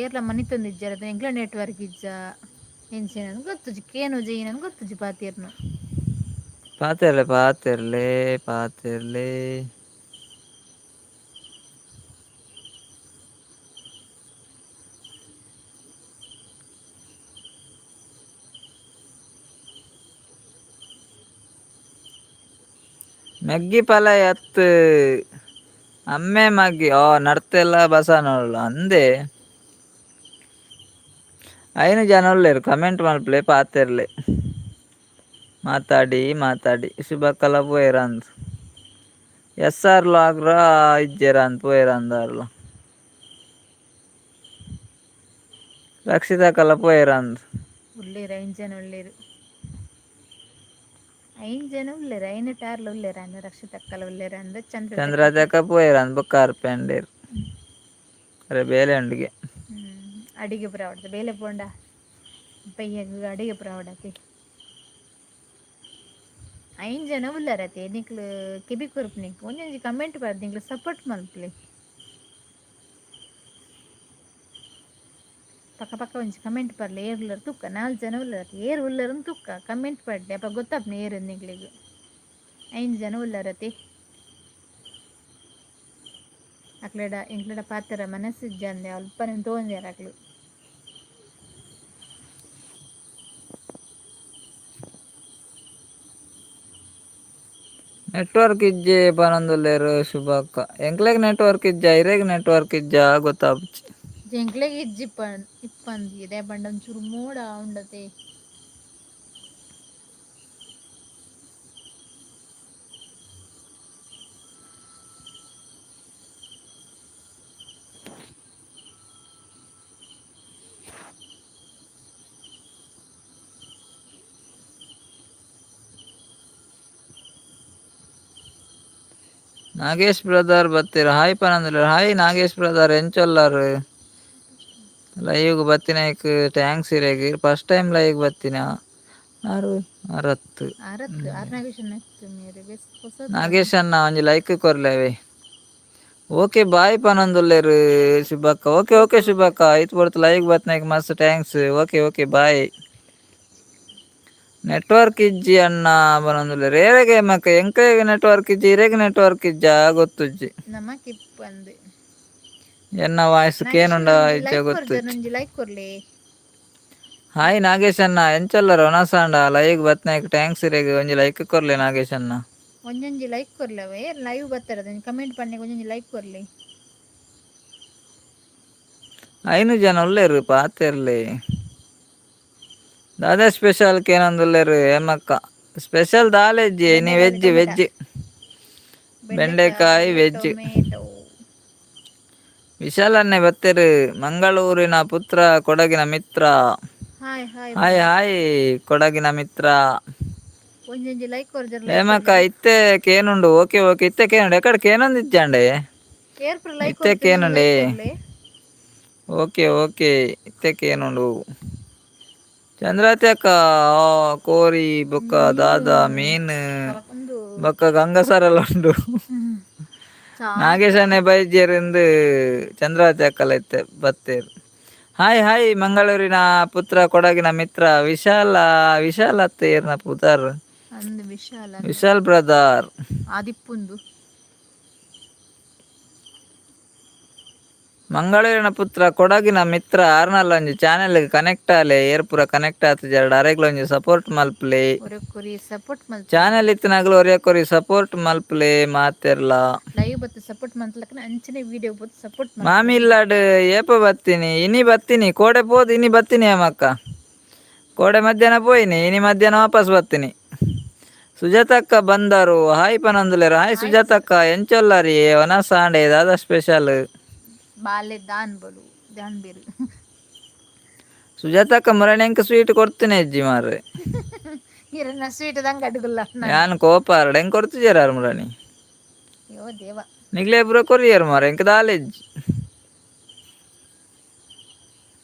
Speaker 1: ಏರ್ಲ ಮನಿತೊಂದು ಇಜ್ಜರ ಎಂಕ್ಲ ನೆಟ್ವರ್ಕ್ ಇಜ್ಜ ಎಂಚಿನ ಗೊತ್ತುಜಿ ಕೇನು ಜೈನನ್ ಗೊತ್ತುಜಿ ಪಾತೆರ್ನು
Speaker 2: ಪಾತೆರ್ಲೆ ಮೆಗ್ಗಿ ಪಲ ಎತ್ತು ಅಮ್ಮೆ ಮಗ್ಗಿ ನಡ್ತೆಲ್ಲ ಬಸನಲ್ಲ ಅಂದೆ ಐನು ಜನ ಉಲ್ಲೇರು ಕಮೆಂಟ್ ಮಲ್ಪಲೆ ಪಾತೆರ್ಲೆ ಮಾತಾಡಿ ಶುಭಕ್ಕಲ ಪೋಯೆರಂದ್ ಲಾಗ್ರ ಇಜ್ಜೆರಂದ್ ಪೋಯೆರಂದಾರ್ಲ ರಕ್ಷಿತಕಲ ಪೋಯೆರಂದ್
Speaker 1: ಉಳ್ಳೇರು ಐನ್ ಜನ ಉಳ್ಳೇರು ಐನ ಟಾರ್ಲ ಉಳ್ಳೇರ ಅಂದ ರಕ್ಷಿತಕ್ಕಲ ಉಳ್ಳೇರ ಅಂದ
Speaker 2: ಚಂದ್ರಾವತಿ ಅಕ್ಕ ಪೋಯೆರಂದ್ ಬೊಕ್ಕ ಅರ್ಪೆ ಅಂಡೇರು ಅರೆ ಬೇಲೆ ಉಂಡಿಗೆ
Speaker 1: ಅಡಿಗೆ ಪೂರ ಆವಡ್ದು ಬೇಲೆ ಪೋಂಡ ಪಯ್ಯಗ್ ಅಡಿಗೆ ಪೂರ ಆವಡತೆ ಐನ್ ಜನ ಉಳ್ಳಾರತೆ ನಿಕ್ಲು ಕೆಬಿ ಕೊರ್ಪುನಿಕ್ ಒಂಜೊಂಜಿ ಕಮೆಂಟ್ ಬರ್ದು ನಿಕ್ಲು ಸಪೋರ್ಟ್ ಮಲ್ಪಲೆ ಪಕ್ಕ ಒಂಜಿ ಕಮೆಂಟ್ ಬರ್ಲಿ ಏರ್ ಉಳ್ಳರ್ ತುಕ್ಕ 4 ಜನ ಉಳ್ಳಾರ ಏರ್ ಉಳ್ಳರನ್ ತುಕ್ಕ ಕಮೆಂಟ್ ಪಡ್ಡೆ ಅಪ್ಪ ಗೊತ್ತಾಪ್ನೆ ಏರ್ ನಿಕ್ಲಿಗೆ 5 ಜನ ಉಳ್ಳಾರತೆ ಎಂಕ್ಲಡ ಪಾತೆರ ಮನಸ್ಸಿಜ್ಜಂದೆ ಅಲ್ಪ ತೋಂದ್ಯಾರ ಅಕ್ಲು
Speaker 2: ನೆಟ್ವರ್ಕ್ ಇಜ್ಜೆ ಪನೊಂದುಲ್ಲೆರ್ ಶುಭಕ್ಕ ಎಂಕ್ಲೆಗ್ ನೆಟ್ವರ್ಕ್ ಇಜ್ಜ ಇರೆಗ್ ನೆಟ್ವರ್ಕ್ ಇಜ್ಜ ಗೊತ್ತಾಪುಜಿ.
Speaker 1: ಜಂಕ್ಲೆಗ್ ಇಪ್ಪಂದು ಇದೇ ಬಂಡ ಒಂಚೂರು ಮೋಡ ಉಂಡತೆ.
Speaker 2: ನಾಗೇಶ್ ಬ್ರದರ್ ಬತ್ತೀರ ಹಾಯ್ ಪನಂದುಲ್ಲೆರ್ ಹಾಯ್ ನಾಗೇಶ್ ಬ್ರದರ್ ಎಂಚೊಲ್ಲಾರ್. ಲೈವ್ಗ್ ಬತ್ತಿನೈಕ್ ಟ್ಯಾಂಕ್ಸ್ ಇರೆಗ್ ಫಸ್ಟ್ ಟೈಮ್ ಲೈವ್ಗ್ ಬತ್ತಿನ ಆರು ಅರತ್ತು. ನಾಗೇಶ್ ಅಣ್ಣ ಒಂಜಿ ಲೈಕ್ ಕೊರ್ಲೆವೆ. ಓಕೆ ಬಾಯ್ ಪನೊಂದುಲ್ಲೆರ್ ಶುಭಕ್ಕ ಓಕೆ ಓಕೆ ಶುಭಕ್ಕ ಐತ್ ಪೊರ್ತು ಲೈವ್ಗ್ ಬತ್ನೈಕ್ ಮಸ್ತ್ thanks okay okay bye. Network ಇಜ್ಜಿ ಅಣ್ಣ ಪನೊಂದುಲ್ಲೆರ್ ಏರೆಗ್ ಮಕ್ಕ ಎಂಕ್ಲೆಗ್ ನೆಟ್ವರ್ಕ್ ಇಜ್ಜಿ ಇರೆಗ್ ನೆಟ್ವರ್ಕ್ ಇಜ್ಜ ಗೊತ್ತುಜ್ಜಿ.
Speaker 1: ನಮಕ್ ಇಪ್ಪಂದು
Speaker 2: ಎನ್ನ ವಾಯ್ಸ್ ಕೇನುಂಡ ಇಜ್ಜ
Speaker 1: ಲೈಕ್ ಕೊರ್ಜರ್
Speaker 2: ಗೊತ್ತುಜ್ಜಿ.
Speaker 1: ಒಂಜಿ ಲೈಕ್ ಕೊರ್ಲೆ.
Speaker 2: ಹಾಯ್ ನಾಗೇಶ್ ಅಣ್ಣ ಎಂಚಲ್ಲರು ಒನಸಾಂಡ ಲೈವ್ಗ್ ಬತ್ನೈಕ್ ಟ್ಯಾಂಕ್ಸ್ ಇರೆಗ್ ಒಂಜಿ ಲೈಕ್ ಕೊರ್ಲೆ ನಾಗೇಶ್ ಅಣ್ಣ.
Speaker 1: ಒಂಜೊಂಜಿ ಲೈಕ್ ಕೊರ್ಲವೆ ಲೈವ್ ಬತ್ತರದ ಕಮೆಂಟ್ ಪನ್ನೆಗ್ ಒಂಜೊಂಜಿ ಲೈಕ್ ಕೊರ್ಲೆ.
Speaker 2: ಐನು ಜನ ಉಲ್ಲೆರ್ ಪಾತೆರ್ಲೆ. ದಾದಾ ಸ್ಪೆಷಲ್ ಕೇನೊಂದುಲ್ಲೆರ್ ಹೇಮಕ್ಕ ಸ್ಪೆಷಲ್ ದಾಲೆ ಇಜ್ಜಿ ನೀ
Speaker 1: ಬೆಂಡೆಕಾಯಿ
Speaker 2: ವೆಜ್
Speaker 1: ಟೊಮೆಟೊ
Speaker 2: ವೆಜ್. ಬೆಂಡೆಕಾಯಿ ವೆಜ್.
Speaker 1: ಟೊಮೆಟೊ
Speaker 2: ವಿಶಾಲ್ ಅನ್ನೆ ಬತ್ತೆರ್ ಮಂಗಳೂರಿನ ಪುತ್ರ ಕೊಡಗಿನ ಮಿತ್ರ.
Speaker 1: ಹಾಯ್
Speaker 2: ಹಾಯ್ ಹಾಯ್ ಕೊಡಗಿನ ಮಿತ್ರ.
Speaker 1: ಒಂಜೊಂಜಿ ಲೈಕ್ ಕೊರ್ಜರ್ ಲೈಕ್
Speaker 2: ಹೇಮಕ್ಕ
Speaker 1: ಕೊರ್ಲೆ.
Speaker 2: ಇತ್ತೆ ಕೇನುಂಡು ಓಕೆ ಓಕೆ ಇತ್ತೆ ಕೇನುಂಡು ಎಕ್ಕಡ ಕೇನೊಂದು ಇಜ್ಜಾಂಡೆ.
Speaker 1: ಏರ್ ಪುರ ಲೈಕ್
Speaker 2: ಇತ್ತೆ
Speaker 1: ಕೊರ್ಪುನಂಜಿ
Speaker 2: ಕೇನುಂಡೆ
Speaker 1: ಲೈಕ್ ಕೊರ್ಲೆ.
Speaker 2: ಓಕೆ ಓಕೆ ಇತ್ತೆ ಕೇನುಂಡು. ಚಂದ್ರಾತಿ ಅಕ್ಕ ಕೋರಿ ಬೊಕ್ಕ
Speaker 1: ಮೀನು
Speaker 2: ದಾದಾ ಮೀನ್
Speaker 1: ಒಂದು
Speaker 2: ಬೊಕ್ಕ ಗಂಗಸಾರಲ ಉಂಡು.
Speaker 1: ಸಾಕ
Speaker 2: ನಾಗೇಶ್ ಅಣ್ಣೆ ಬೈದ್ಯರಿಂದು ಚಂದ್ರಾವತಿ ಅಕ್ಕಲ ಇತ್ತೆ ಬತ್ತೇರ್. ಹಾಯ್ ಹಾಯ್ ಮಂಗಳೂರಿನ ಪುತ್ರ ಕೊಡಗಿನ ಮಿತ್ರ ವಿಶಾಲ ವಿಶಾಲತ್ತೇರ್ನ ಪುದರ್.
Speaker 1: ಅಂದ್ ವಿಶಾಲ್ ಅಂದ್
Speaker 2: ವಿಶಾಲ್ ಬ್ರದರ್.
Speaker 1: ಆದಿಪ್ಪುಂದು.
Speaker 2: ಮಂಗಳೂರಿನ ಪುತ್ರ ಕೊಡಗಿನ ಮಿತ್ರ ಆರ್ನಲ್ಲ ಒಂಜಿ ಚಾನೆಲ್ಗ್ ಕನೆಕ್ಟ್ ಆಲೆ ಏರ್ ಪುರ ಕನೆಕ್ಟ್ ಆತುಜಿ ಎರಡು ಅರೆಗ್ಲ ಒಂಜಿ ಸಪೋರ್ಟ್ ಮಲ್ಪ್ಲೆ.
Speaker 1: ಒರಕೊರಿ ಸಪೋರ್ಟ್ ಮಲ್ಪುಂಡು
Speaker 2: ಚಾನೆಲ್ ಇತ್ತಿನಕ್ಲು ಒರಿಯಕೊರಿ ಸಪೋರ್ಟ್ ಮಲ್ಪ್ಲೆ ಮಾತೆರ್ಲ.
Speaker 1: ಲೈವ್ ಬತ್ತು ಸಪೋರ್ಟ್ ಮಂತ್ಲಕ್ಕ ಅಂಚನೆ ವೀಡಿಯೋ ಬತ್ತು ಸಪೋರ್ಟ್
Speaker 2: ಮಾಮಿ
Speaker 1: ಮಲ್ಪೊಲಿ.
Speaker 2: ಇಲ್ಲಾಡ್ ಏಪ ಬತ್ತಿನಿ ಇನಿ ಬತ್ತಿನಿ ಕೋಡೆ ಪೋದು ಇನಿ ಬತ್ತಿನಿ ಹೇಮಕ್ಕ. ಕೋಡೆ ಮಧ್ಯಾಹ್ನ ಪೋಯಿನಿ ಇನಿ ಮಧ್ಯಾಹ್ನ ವಾಪಸ್ ಬತ್ತಿನಿ. ಸುಜಾತಕ್ಕ ಬಂದರು ಹಾಯ್ ಪನೊಂದುಲ್ಲೆರ್ ಹಾಯ್ ಸುಜಾತಕ್ಕ ಎಂಚೊಲ್ಲರಿ ಒನ ಸಾಂಡೆ ದಾದಾ ಸ್ಪೆಷಲ್.
Speaker 1: ಬಾಲೆ ದಾನ್ ಬಲು ದಾನ್ ಬೇರು.
Speaker 2: ಸುಜಾತಕ್ಕ ಮುರಣಿ ಎಂಕ್ ಸ್ವೀಟ್ ಕೊಡ್ತಿನಿ ಇಜ್ಜಿ ಮಾರ್ರೆ.
Speaker 1: ಇರನ್ನ ಸ್ವೀಟ್ ದಂಗ್ ಅಡ್ಗುಲ್ಲ
Speaker 2: ಯಾನ್ ಕೋಪಾರ್ಡ್ ಎಂಕ್ ಕೊರ್ತಿಜೆರಾರ್ ಮುರಣಿ.
Speaker 1: ಯೋ ದೇವ.
Speaker 2: ನಿಕ್ಲೆ ಪೂರ ಕೊರಿಯರ್ ಮಾರ್ರೆ ಎಂಕ್ ದಾಲೆ ಇಜ್ಜಿ.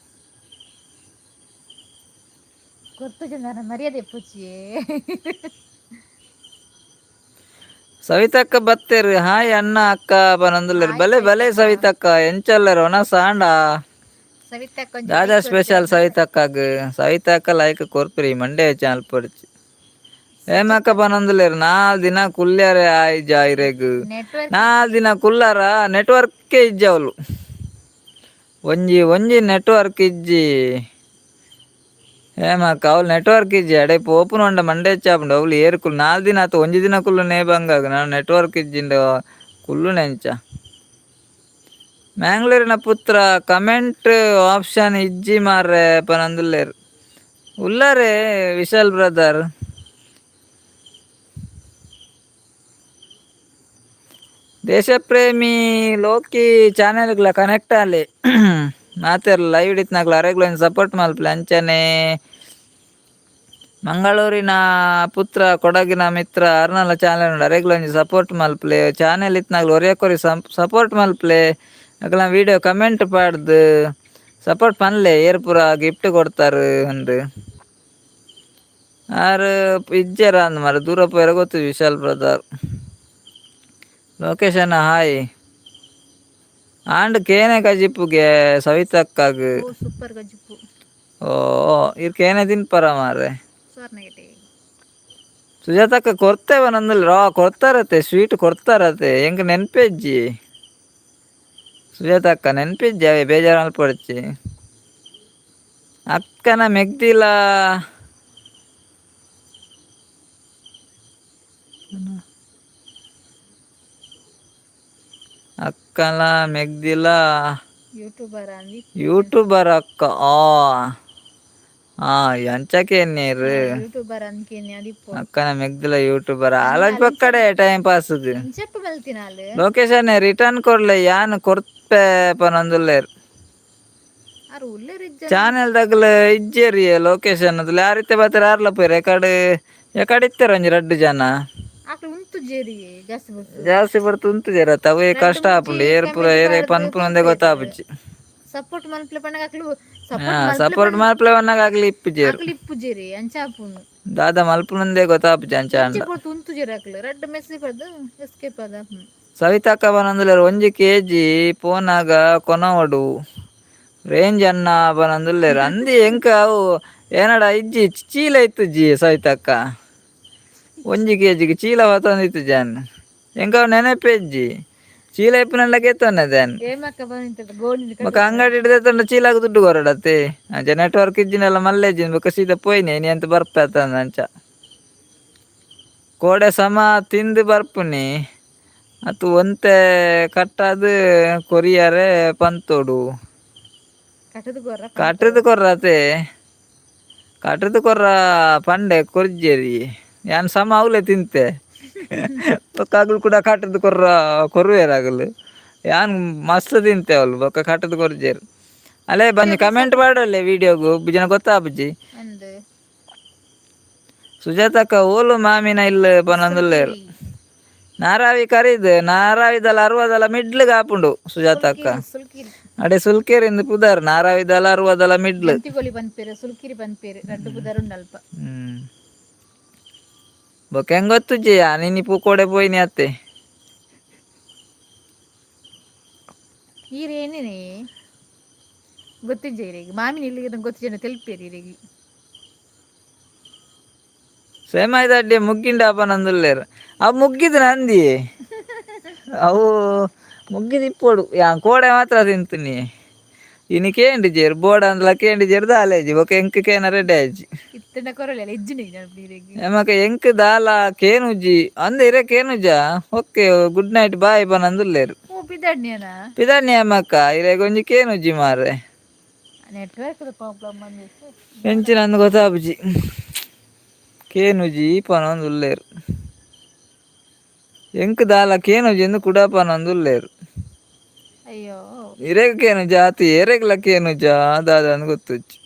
Speaker 1: ಕೊರ್ತುಜೆಂದನ ಮರ್ಯಾದೆ ಇಪ್ಪುಜಿಯೇ.
Speaker 2: ಸವಿತಕ್ಕ ಬತ್ತೆರ್ ಹಾಯ್ ಅಣ್ಣ ಅಕ್ಕ ಪನೊಂದುಲ್ಲೆರ್
Speaker 1: ಹಾಯ್
Speaker 2: ಬಲೆ ಬಲೆ
Speaker 1: ಸವಿತಕ್ಕ.
Speaker 2: ಸವಿತಕ್ಕ ಎಂಚಲ್ಲರ್ ಒನ ಸಾಂಡ.
Speaker 1: ಸವಿತಕ್ಕ ಒಂಜಿ
Speaker 2: ದಾದಾ
Speaker 1: ಲೈಕ್
Speaker 2: ಸ್ಪೆಷಲ್
Speaker 1: ಕೊರ್ಜರ್.
Speaker 2: ಸವಿತಕ್ಕಗ್ ಸವಿತಕ್ಕ ಲೈಕ್ ಕೊರ್ಪಿರಿ ಮಂಡೆ ಚಾನಲ್ ಪೊಡಿಚಿ. ಹೇಮಕ್ಕ
Speaker 1: ಸುಜಾತಕ್ಕ
Speaker 2: ಪನೊಂದುಲ್ಲೆರ್ ನಾಲ್ ದಿನ ಕುಲ್ಯರೆ ಆಯ್ ಜಾಯಿರೆಗ್
Speaker 1: ನೆಟ್ವರ್ಕ್
Speaker 2: ನಾಲ್
Speaker 1: ಇಜ್ಜಿ
Speaker 2: ದಿನ ಕುಲ್ಲಾರ ನೆಟ್ವರ್ಕೆ ಇಜ್ಜವಲು. ಒಂಜಿ ನೆಟ್ವರ್ಕ್ ಇಜ್ಜಿ. ಹೇಮಕ್ಕ ಅವ್ಲು ನೆಟ್ವರ್ಕ್ ಇಜ್ಜಿ ಅಡೆ ಪೋಪುನ ಉಂಡ ಮಂಡೆ ಚಾಪುಂಡು ಅವ್ಲು ಏರು ಕುಲ್ ನಾಲ್ ದಿನ ಆತು ಒಂಜಿ ದಿನ ಕುಲ್ಲು ನೇ ಬಂಗಾಗ ನಾನು ನೆಟ್ವರ್ಕ್ ಇಜ್ಜಿಂಡ ಕುಲ್ಲುನ ಎಂಚ. ಮ್ಯಾಂಗ್ಳೂರಿನ ಪುತ್ರ ಕಮೆಂಟ್ ಆಪ್ಷನ್ ಇಜ್ಜಿ ಮಾರ್ರೆ ಪನೊಂದುಲ್ಲೆರ್ ಉಳ್ಳಾರೆ ವಿಶಾಲ್ ಬ್ರದರ್. ದೇಶಪ್ರೇಮಿ ಲೋಕಿ ಚಾನೆಲ್ಗ್ಲ ಕನೆಕ್ಟ್ ಆಲೆ. ಮಾತೆರ್ಲ ಲೈವ್ ಇಡಿತ್ನಾಗ್ಲ ಅರೆಗ್ಲ ಒಂಜಿ ಸಪೋರ್ಟ್ ಮಲ್ಪಲೆ ಅಂಚನೆ ಮಂಗಳೂರಿನ ಪುತ್ರ ಕೊಡಗಿನ ಮಿತ್ರ ಅರ್ನಲ ಚಾನೆಲ್ ಉಂಡು ಅರೆಗ್ಲ ಒಂಜಿ ಸಪೋರ್ಟ್ ಮಲ್ಪಲೆ ಚಾನೆಲ್ ಇತ್ತ್ನಾಗ್ಲ ಒರಿಯಕೊರಿ ಸಪೋರ್ಟ್ ಮಲ್ಪಲೆ ಅಕಲ್ನ ವೀಡಿಯೋ ಕಮೆಂಟ್ ಪಾಡ್ದ್ ಸಪೋರ್ಟ್ ಪನ್ಲೆ ಏರ್ ಪುರ ಗಿಫ್ಟ್ ಕೊಡ್ತಾರ್ ಅಂದ್. ಆರ್ ಇಜ್ಜೆರ ಅಂದ್ ಮಾರ್ರೆ ದೂರ ಪೋಯರೆ ಗೊತ್ತುಜಿ Vishal brother. Location hi and ಕೇನೆ ಕಜಿಪ್ಪುಗೆ ಸವಿತಕ್ಕಗ್.
Speaker 1: ಓ ಸೂಪರ್ ಗಜಿಪ್ಪು.
Speaker 2: ಓ ಇರ್ ಕೇನೆ ತಿನ್ಪರ ಮಾರ್ರೆ.
Speaker 1: ಸ್ವರ್ಣಗೆಡ್ಡೆ.
Speaker 2: ಸುಜಾತಕ್ಕ ಕೊರ್ತೆ ಪನೊಂದುಲ್ಲೆರ್ ಕೊಡ್ತಾರತ್ತೆ ಸ್ವೀಟ್ ಕೊಡ್ತಾರತ್ತೆ ಎಂಕ್ ನೆನ್ಪೆ ಇಜ್ಜಿ. ಸುಜಾತಕ್ಕ ನೆನ್ಪಿಜ್ಜಿ ಅವೆ ಬೇಜಾರ್ ಮಲ್ಪೊಡಚಿ. ಅಕ್ಕನ ಮೆಗ್ದಿಲ ಅಕ್ಕಲ ಮೆಗ್ದಿಲ
Speaker 1: ಯೂಟ್ಯೂಬರ್ ಅಂದಿ
Speaker 2: ಯೂಟ್ಯೂಬರ್ ಅಕ್ಕ ಎಂಚಕ್ಕೆ ನೀರು
Speaker 1: ಯೂಟ್ಯೂಬರ್ ಅಂದ್ಕೇನಿ ಅದಿಪ್ಪೊಡು
Speaker 2: ಅಕ್ಕನ ಮೆಗ್ದಿಲ ಯೂಟ್ಯೂಬರ್
Speaker 1: ಅಂದ
Speaker 2: ಆಲೋಚ್
Speaker 1: ಅಲೆಂಚಪ್ಪ
Speaker 2: ಪಕ್ಕಡೆ ಟೈಮ್ ಪಾಸ್ಗೆ
Speaker 1: ಇಂಚಪ್ಪ ಬಲ್ತಿನಾಲ್
Speaker 2: ಲೊಕೇಶನ್ ರಿಟರ್ನ್ ಕೊಡ್ಲೆ ಯಾನ್ ಕೊರ್ಪೆ ಪನೊಂದುಲ್ಲೇರ್
Speaker 1: ಆರು ಉಲ್ಲೇರ್ ಇಜ್ಜಂಡ
Speaker 2: ಚಾನೆಲ್ ದಗ್ಲ ಇಜ್ಜೇರಿ ಲೊಕೇಶನ್ ಅದ್ಲ ಯಾರೀತಿ ಬರ್ತಾರ ಯಾರ್ಲ ಪೋಯ್ರ ಎಕಡೆ ಇತ್ತಾರ ಒಂಜಿ ರಡ್ಡು ಜನ
Speaker 1: ಆಕಳು ಉಂತು ಜೇರಿ ಜಾಸ್ತಿ ಬರ್ತು
Speaker 2: ಜಾಸ್ತಿ ಬರ್ತು ಉಂತು ಜರ ತವೇ
Speaker 1: ರಡ್ಡು
Speaker 2: ಕಷ್ಟ
Speaker 1: ಮೂಜಿ
Speaker 2: ಆಪುಂಡು ಏರ್ ಪೂರ
Speaker 1: ಕಮೆಂಟ್
Speaker 2: ಏರೆ
Speaker 1: ಪಾಡ್ದು
Speaker 2: ಪನ್ಪುನ ಒಂದೇ
Speaker 1: ಪನ್ಪೆರ್
Speaker 2: ಗೊತ್ತಾಪುಜಿ
Speaker 1: ಸಪೋರ್ಟ್ ಮಲ್ಪ್ಲೆ ಪಂಡಗ ಆಕಳು
Speaker 2: ಹಾ
Speaker 1: ಸಪೋರ್ಟ್ ಮಲ್ಪ್ಲೆ
Speaker 2: ಸಪೋರ್ಟ್
Speaker 1: ಪಂಡ
Speaker 2: ಮಾಲ್ಪಲೆ ವನ್ನಾಗ ಆಗ್ಲಿ ಇಪ್ಪುಜೇರು
Speaker 1: ಆಕಳು ಇಪ್ಪು ಜೇರಿ ಅಂಚಾಪುನು
Speaker 2: ದಾದ ಮಲ್ಪುನಂದೇ ಗೊತ್ತಾಪುಜಿ ಅಂಚ
Speaker 1: ಒಂಚೆ
Speaker 2: ಅಂಡ
Speaker 1: ಪೊರ್ತು ಉಂತು ಜೇರಿ ಆಕಳು ರಡ್ಡು ಮೆಸ್ಸೇಜ್ ಪಡ್ದು ಎಸ್ಕೇಪ್ ಆದ
Speaker 2: ಸವಿತಕ್ಕ ಬನೊಂದುಲ್ಲೆರ್ 1 kg ಪೋನಾಗ ಕೊನವಡು ರೇಂಜ್ ಅನ್ನ ಬನೊಂದುಲ್ಲೆರ್ ಅಂದಿ ಎಂಕ ಅವು ಏನಡ ಇಜ್ಜಿ ಚೀಲ ಇತ್ತುಜ್ಜಿ ಸವಿತಕ್ಕ 1 kg ಚೀಲ ಹೊತ್ತೊಂದಿತ್ತು ಜಾನ್ ಎಂಕ ಅವು ನೆನಪೆಜ್ಜಿ ಚೀಲ ಇಪ್ಪುನಲ್ಲ ಕೆತ್ತೊನ್ನದೇನ್
Speaker 1: ಏಮಕ್ಕ ಬಂದಿತ್ತ ಗೋಣಿದ
Speaker 2: ಬೊಕ
Speaker 1: ಕಟ್ಟುತ್ತ
Speaker 2: ಅಂಗಡಿ ಹಿಡ್ದೆತೊಂಡ ಚೀಲಾಗ್ ದುಡ್ಡು ಕೊರಡತ್ತೆ ಅಂಚ ನೆಟ್ವರ್ಕ್ ಇಜ್ಜಿನಲ್ಲ ಮಲ್ಲೆಜ್ಜಿಂದು ಬೊಕ ಸೀದಾ ಪೋಯ್ನೆ ಎನಿ ಎಂತ ಬರ್ಪೇತ ಅಂಚ ಕೋಡೆ ಸಮ ತಿಂದು ಬರ್ಪುನಿ ಅತ್ತು ಒಂತೆ ಕಟ್ಟಾದ್ ಕೊರಿಯರೆ ಪಂತೊಡು
Speaker 1: ಕಟುದು ಗೊರ್ರ
Speaker 2: ಕಟ್ರದ
Speaker 1: ಪಂತೋಡು
Speaker 2: ಕೊರ್ರತೆ ಕಟ್ರದ ಕೊರ್ರ ಪಂಡೆ ಕೊರ್ಜೆರಿ ಯಾನ್ ಸಮ ಅವ್ಲೆ ತಿಂತೆ ಬೊಕ ಅಕುಲು ಕೂಡ ಕಟ್ರದ ಕೊರ್ರ ಕೊರುವೆರ್ ಅಕುಲು ಯಾನ್ ಮಸ್ತ್ ತಿಂತೆ ಅವ್ಲು ಬೊಕ ಕಟುದು ಕೊರ್ಜೆರ್ ಅಲೆ ಬಂಜಿ
Speaker 1: ವಿಡಿಯೋಗೂ
Speaker 2: ಕಮೆಂಟ್ ಪಾಡೊಲ್ಲೆ ವೀಡಿಯೋಗು ಪಿಜನ ಗೊತ್ತಾಪುಜಿ
Speaker 1: ಅಂದ್
Speaker 2: ಸುಜಾತಕ್ಕ ಓಲು ಮಾಮಿನ ಇಲ್ಲ್ ಪನೊಂದುಲ್ಲೆರ್
Speaker 1: ಸುಲ್ಕಿರಿ
Speaker 2: ನಾರಾವಿ ಕರೀದ್ ನಾರಾವಿದಲ ಅರುವದಲ ಮಿಡ್ಲ್‌ಗ್ ಆಪುಂಡು ಸುಜಾತಕ್ಕ
Speaker 1: ಸುಲ್ಕಿರಿ
Speaker 2: ಅಡೆ ಸುಲ್ಕೇರಿಂದ ಪುದಾರ್ ನಾರಾವಿದಲ ಅರುವದಲ ಮಿಡ್ಲ್
Speaker 1: ಜಂತಿಗೊಳಿ ಪನ್ಪೆರ್ ಸುಲ್ಕಿರಿ ಪನ್ಪೆರ್ ರಡ್ಡ್ ಪುದರ್ ಉಂಡು ಅಲ್ಪ
Speaker 2: ಬೊಕ ಎಂಗ್ ಗೊತ್ತುಜ್ಜಿ ನಿನ್ನಿ ಕೋಡೆ ಪೋಯಿನಿ ಅತ್ತೆ
Speaker 1: ಈರ್ ಏನೇನೆ ಗೊತ್ತಿಜ್ಜ ಇರೆಗ್ ಮಾಮಿನ ಇಲ್ಲಿಗಿದ ಗೊತ್ತಿಜ್ಜಂಡ ತೆಲ್ಪೆರ್ ಇರೆಗ್
Speaker 2: ಸೇಮಾಯಿ ದಡ್ಡೆ ಮುಗ್ಗಿಂಡ ಆಪನೊಂದುಲ್ಲೆರ್ ಅವು ಮುಗ್ಗಿದ್ ನಂದಿ ಅವು ಮುಗ್ಗಿದ್ ಇಪ್ಪೊಡು ಯಾನ್ ಕೋಡೆ ಮಾತ್ರ ತಿಂತುನಿ ಇನಿ ಕೇಂಡಿಜೆರ್ ಬೋಡಾಂದ್ಲ ಕೇಂಡಿಜೆರ್ ದಾಲೆಜ್ಜಿ ಬೊಕ ಎಂಕ್ ಕೇನ ರೆಡ್ಡಿ ಆಯ್ಜಿ
Speaker 1: ಇತ್ತೆಂಡ ಕೊರಲೆಲ ಇಜ್ಜುಂಡು ಇರೆಗ್
Speaker 2: ನಮಕ್ ಎಂಕ್ ದಾಲ ಕೇನುಜಿ ಅಂದ್ ಇರೆಗ್ ಕೇನುಜ ಒಕ್ಕೆ ಗುಡ್ ನೈಟ್ ಬಾಯ್ ಪನೊಂದುಲ್ಲೆರ್
Speaker 1: ಓ ಪಿದಡ್ನಿಯನ
Speaker 2: ಪಿದಡ್ನಿ ನಮಕ್ಕ ಇರೆಗ್ ಒಂಜಿ ಕೇನುಜಿ ಮಾರ್ರೆ
Speaker 1: ನೆಟ್‌ವರ್ಕ್ ದ ಪ್ರಾಬ್ಲಮ್ ಅಂದೆಟ್
Speaker 2: ಎಂಚಿನಂದ್ ಗೊತ್ತಾಪುಜಿ ಕೇನುಜಿ ಪನೊಂದುಲ್ಲೆರ್ ಎಂಕ್ ದಾಲ ಕೇನುಜಿ ಇಂದ್ ಕುಡಪನೊಂದುಲ್ಲೆರ್
Speaker 1: ಅಯ್ಯೋ
Speaker 2: ಇರೆಗ್ ಕೇನುಜ ಆತೆ ಎರೆಗ್ಲ ಕೇನುಜ ದಾದಾಂದ್ ಗೊತ್ತುಜ್ಜಿ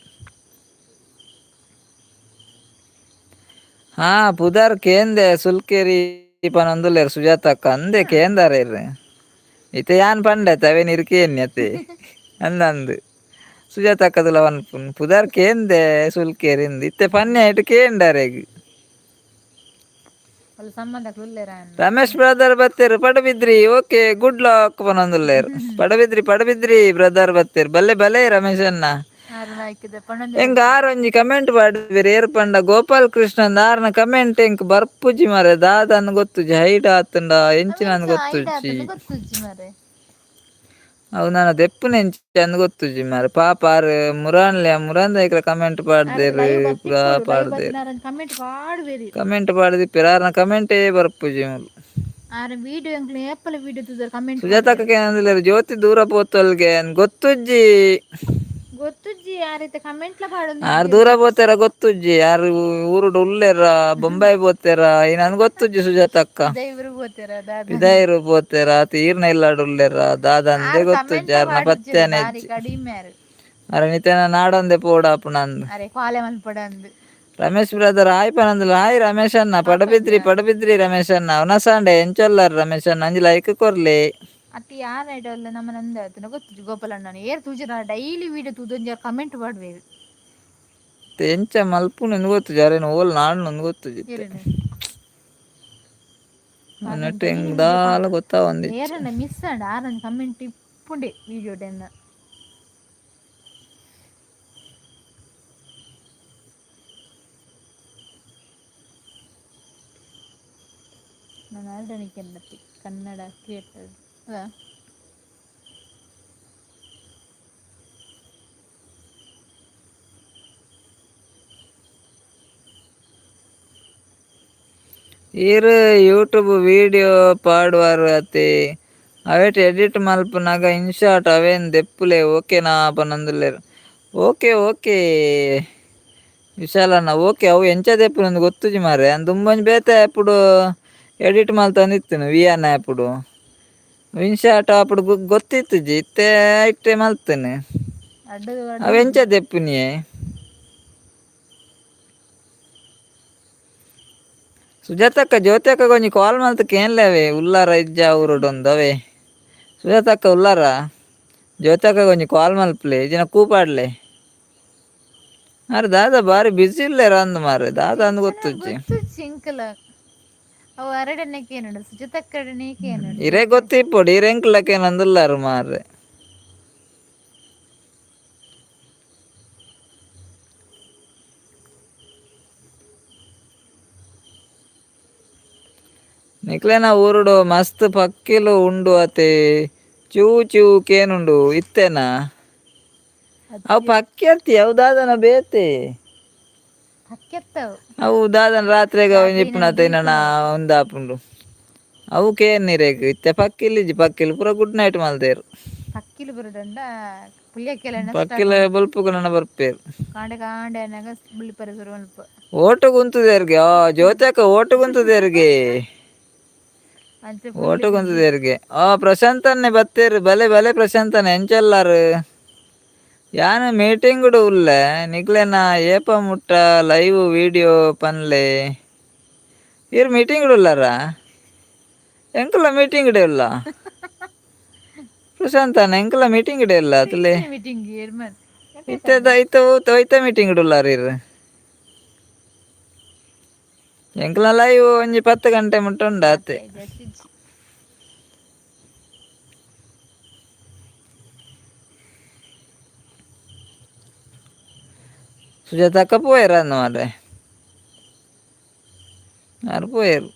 Speaker 2: ಪುದರ್ ಕೇಂದೆ ಸುಲ್ಕೇರಿ ಪನೊಂದುಲ್ಲೆರ್ ಸುಜಾತಕ್ಕ ಅಂದೆ ಕೇಂದರ ಇರ್ರೆ ಇತ್ತೆ ಯಾನ್ ಪಂಡೆ ಅವೆನ್ ಇರ್ ಕೇನ್ಯ ಅತೆ ಅಂದಂದ್ ಸುಜಾತಕ್ಕದಾಲ ಪನ್ಪುನ್ ಪುದರ್ ಕೇಂದೆ ಸುಲ್ಕೇರಿಂದ್ ಇತ್ತೆ ಪನ್ಯ ಐಟ್ ಕೇಂಡಾರೆಗ್
Speaker 1: ಒಲ್ಲ ಸಂಬಂಧಕ್ಲು ಉಲ್ಲೆರ
Speaker 2: ರಮೇಶ್ ಬ್ರದರ್ ಬತ್ತೆರ್ ಪಡುಬಿದ್ರಿ ಓಕೆ ಗುಡ್ ಲಕ್ ಪನೊಂದುಲ್ಲೆರ್ ಪಡುಬಿದ್ರಿ ಬ್ರದರ್ ಬತ್ತೆರ್ ಬಲ್ಲೆ ಬಲೆ ರಮೇಶ್ ಅಣ್ಣ
Speaker 1: ಆರು ಲಾಯ್ಕಿದ ಪಣ್ಣೊಂದೆ
Speaker 2: ಎಂಕ್ ಆರ್ ಒಂಜಿ ಕಮೆಂಟ್ ಪಾಡ್ದೆರ್ ಏರ್ ಪಂಡ ಗೋಪಾಲ್ ಕೃಷ್ಣಂದ್ ಆರ್ನ ಕಮೆಂಟ್ ಎಂಕ್ ಬರ್ಪುಜಿ ಮಾರ್ರೆ ದಾದಾಂದ್ ಗೊತ್ತುಜ್ಜಿ ಹೈಟ್ ಆತುಂಡ ಎಂಚಿನಂದ್ ಗೊತ್ತುಜ್ಜಿ
Speaker 1: ಗೊತ್ತುಜ್ಜಿ ಮಾರ್ರೆ
Speaker 2: ಅವು ನನ ದೆಪ್ಪುನ ಎಂಚ ಅಂದ್ ಗೊತ್ತುಜ್ಜಿ ಮಾರ್ರೆ ಪಾಪ ಆರ್ ಮುರಾನ್ ದೈಕ್ಲ ಕಮೆಂಟ್
Speaker 1: ಆರು
Speaker 2: ಪಾಡ್ದೇರ್
Speaker 1: ಲೈವ್
Speaker 2: ಪೂರಾ
Speaker 1: ಬತ್ತಿಪ್ಪೊಡು ಲೈವ್
Speaker 2: ಪಾಡ್ದೇರ್
Speaker 1: ಬತ್ತಿನಾರ ಕಮೆಂಟ್ ಪಾಡುವೆರ್
Speaker 2: ಕಮೆಂಟ್ ಪಾಡ್ದಿಪ್ಪೆರ್ ಆರ್ನ ಕಮೆಂಟೇ ಬರ್ಪುಜಿ ಮೂಲು
Speaker 1: ಆರೆ ವೀಡಿಯೋ ಎಂಕ್ಲೆ ಏಪಲ ವೀಡಿಯೋ ತೂದರ ಕಮೆಂಟ್ ಪಾಡ್ವೆರ್
Speaker 2: ಸುಜಾತಕ್ಕ ಏನಂದುಲ್ಲೆರ್ ಜ್ಯೋತಿ ದೂರ ಪೋತೊಲ್ಗೆ ಗೊತ್ತುಜ್ಜಿ
Speaker 1: ಗೊತ್ತುಜ್ಜಿ ಆರೆತ್ತ ಕಮೆಂಟ್ಲ ಪಾಡೊಂದು
Speaker 2: ಆರ್
Speaker 1: ಇಜ್ಜೆರ್
Speaker 2: ದೂರ ಪೋತೆರ ಗೊತ್ತುಜ್ಜಿ ಆರ್ ಊರುಡು ಉಲ್ಲೆರ ಬೊಂಬೈ ಪೋತೆರ ನನ್ಗ್ ಗೊತ್ತುಜ್ಜಿ ಸುಜಾತಕ್ಕ
Speaker 1: ಪಿದೈವ್ರು ಪೋತೆರ ದಾದಾಂದ್
Speaker 2: ಪಿದಾಯ್ರು ಪೋತೆರ ಆತ್ ಈರ್ನ ಇಲ್ಲಾಡ್ ಉಲ್ಲೆರ ದಾದಂದೆ
Speaker 1: ಆರು
Speaker 2: ಗೊತ್ತುಜ್ಜಿ
Speaker 1: ಕಮೆಂಟ್ಲ
Speaker 2: ಆರ್ನ
Speaker 1: ಪಾಡ್ದಿಜ್ಜೆರ್
Speaker 2: ಪತ್ತೆನೆ
Speaker 1: ಬಾರಿ
Speaker 2: ಇಜ್ಜಿ
Speaker 1: ಕಡಿಮೆ ಆರು
Speaker 2: ಅರೆ ನಿತೆನ ನಾಡೊಂದೆ ಪೋಡಾಪುನಂದ್
Speaker 1: ಅರೆ ಕಾಲೆ ಮಲ್ಪೊಡ ಅಂದ್
Speaker 2: ರಮೇಶ್ ಬ್ರದರ್ ಹಾಯ್ ಪನೊಂದುಲ್ಲೆ ಹಾಯ್ ರಮೇಶ್ ಅಣ್ಣ
Speaker 1: ಪಾಪಚ್ಚ
Speaker 2: ಪಡುಬಿದ್ರಿ ರಮೇಶ್ ಅಣ್ಣ ಅವನಸಾಂಡೆ ಎಂಚೊಲ್ಲರ್ ರಮೇಶ್ ಅಣ್ಣ ಒಂಜಿ ಲೈಕ್ ಕೊರ್ಲೆ
Speaker 1: ಅತ್ತೆ ಯಾನ್ ಐಟಲ್ಲ ನಮ ನಂದೆ ಆತುಂಡ ಗೊತ್ತಿಜ್ಜಿ ಗೋಪಾಲಣ್ಣನ ಏರ್ ತೂಜರ ಡೈಲಿ ವೀಡಿಯೋ ತೂದೊಂಜಿ ಕಮೆಂಟ್ ಪಾಡ್ವೆರ್
Speaker 2: ಎಂಚ ಮಲ್ಪುನೆಂದ್ ಗೊತ್ತುಜ್ಜಿ ಅರೆನ್ ಓಲ್ ನಾಣ್ನೊಂದು ಗೊತ್ತುಜ್ಜಿತ್ತೆ
Speaker 1: ಏರೆಂಡ
Speaker 2: ನೆಟ್ ಹೆಂಗ್ ದಾಲ ಗೊತ್ತಾವೊಂದಿಜ್ಜಿ
Speaker 1: ಏರೆಂಡ ಮಿಸ್ ಆಂಡ್ ಆರೊಂದು ಕಮೆಂಟ್ ಇಪ್ಪುಂಡೆ ವೀಡಿಯೋಡೆನ್ನ ನಾನು ಆಲ್ರೆಡಿ ಕನ್ನಡ ಕ್ರಿಯೇಟರ್
Speaker 2: ಈರ್ ಯೂಟ್ಯೂಬ್ ವೀಡಿಯೋ ಪಾಡುವಾರು ಅತೆ ಅವೇಟ್ ಎಡಿಟ್ ಮಲ್ಪನಾಗ ಇನ್ಶಾಟ್ ಅವೇನು ದೆಪ್ಪುಲೆ ಓಕೆನಾ ಪನೊಂದುಲ್ಲೇರು. ಓಕೆ ಓಕೆ ವಿಶಾಲಣ್ಣ ಓಕೆ ಅವು ಎಂಚ ದೆಪ್ಪುನಂದು ಗೊತ್ತುಜಿ ಮಾರೆ ಅಂದು ದುಂಬಂಜಿ ಬೇತೆ ಅప్పుడు ಎಡಿಟ್ ಮಲ್ತೊಂದಿತ್ತುನು ವಿಯನ್ನ ಅప్పుడు ಇನ್ಶಾಟ್ ಅప్పుడు ಗೊತ್ತಿತ್ತುಜಿ ಇತ್ತೆ ಇಟ್ಟೆ ಮಲ್ತೇನೆ
Speaker 1: ಅಡ್ಡದು
Speaker 2: ಅವೆಂಚ ದೆಪ್ಪುನಿಯೇ ಸುಜಾತಕ್ಕ ಜ್ಯೋತಿ ಅಕ್ಕ ಕೊಂಚ ಕಾಲ್ ಮಲ್ತಕ್ಕೆ ಏನ್ಲೇ ಉಲ್ಲಾರ ಇಜ್ಜ ಊರುಡೊಂದು ಅವೇ ಸುಜಾತಕ್ಕ ಉಲ್ಲಾರ ಜ್ಯೋತಿ ಅಕ್ಕ ಕೊಂಚ ಕಾಲ್ ಮಲ್ಪಲೆ ಇಜಿನ ಕೂಪಾಡ್ಲೆ ಅರೆ ದಾದಾ ಬಾರಿ ಬಿಸಿ ಇಲ್ಲೇರ ಅಂದ್ ಮಾರೆ ದಾದಾ ಅಂದ್ ಗೊತ್ತುಜ್ಜಿ
Speaker 1: ಗೊತ್ತು ಚಿಂಕಲ ಅವು ಅರಡನೆಕ್ಕೆ ಏನಡು ಸುಜತಕ್ಕಡನೆಕ್ಕೆ ಏನಡು
Speaker 2: ಇರೇ ಗೊತ್ತಿಪ್ಪೊಡು ಇರೆಂಕ್ಲಕ್ಕೆ ನಂದುಲ್ಲಾರು ಮಾರ್ರೆ ನಿಕ್ಲೆನ ಊರುಡು ಮಸ್ತ್ ಪಕ್ಕಿಲು ಉಂಡು ಅತೆ ಚೂ ಚೂ ಕೇನುಂಡು ಇತ್ತೇನಾ ಅವು ಪಕ್ಕಿ ಅತ್ತಿ ಅವು ದಾದನ ಬೇತೆ
Speaker 1: ಹಕ್ಕೆತ್ತವು
Speaker 2: ಅವು ದಾದನ ರಾತ್ರಿಗ ನಿಪ್ಪುನತೆ ನನ
Speaker 1: ಗೀರ್ಪುನವು
Speaker 2: ಒಂದಾಪುಂಡು ಅವು ಕೇನ್ ನಿರೇಗ್ ಇತ್ತೆ ಪಕ್ಕಿಲಿಜ್ಜಿ ಪಕ್ಕಿಲು ಪೂರ ಗುಡ್ ನೈಟ್ ಮಲ್ದೇರು
Speaker 1: ಪಕ್ಕಿಲು ಬರುದಂಡ ಪುಳ್ಯಕ್ಕೆಲ್ಲ ಸ್ಟಾರ್ಟ್
Speaker 2: ಪಕ್ಕಿಲ ಬಲ್ಪುಗು ನನ್ನ ಬರ್ಪೇರು
Speaker 1: ಕಾಂಡೆ ಕಾಂಡೆ ಅನ್ನಗ ಬುಳ್ಳಿ ಪರಿಸರ ಮಲ್ಪ
Speaker 2: ಓಟು ಗುಂತುದೇರ್ಗೆ ಜ್ಯೋತಿ ಅಕ್ಕ ಓಟು ಗುಂತುದೇರ್ಗೆ
Speaker 1: ಅಂಚೆ ಫುಲ್
Speaker 2: ಓಟು
Speaker 1: ಬಿಸಿ
Speaker 2: ಕುಂತದೇರ್ಗೆ ಪ್ರಶಾಂತನ್ನೇ ಬತ್ತೇರು ಬಲೆ ಬಲೆ ಪ್ರಶಾಂತನ ಎಂಚಲ್ಲಾರು ಯಾನು ಮೀಟಿಂಗ್ ಉಲ್ಲೆ ನಿಕ್ಲೆನ ಏಪ ಮುಟ್ಟ ಲೈವ್ ವಿಡಿಯೋ ಪನ್ಲೆ ಇರ್ ಮೀಟಿಂಗ್ ಉಲ್ಲಾರ ಎಂಕಲ್ಲ ಮೀಟಿಂಗ್ ಇಲ್ಲ ಪ್ರಶಾಂತನ ಎಂಕಲ್ಲ ಮೀಟಿಂಗ್ ಇಲ್ಲ ಅತಲೆ
Speaker 1: ಮೀಟಿಂಗ್ ಏರ್ಮನ್
Speaker 2: ಇತ್ತ ಇತ್ತ ಮೀಟಿಂಗ್ ಉಲ್ಲಾರ ಇರ್ ಎಂಕಲ ಲೈವ್ ಒಂಜಿ 10 ಗಂಟೆ ಮುಟ್ಟ ಉಂಡ ಅತ್ತೆ ಸುಜಾತ ಅಕ್ಕ ಪೋಯರ ಅಂದ ಮಾರ್ರೆ ಯಾರು ಪೋಯರು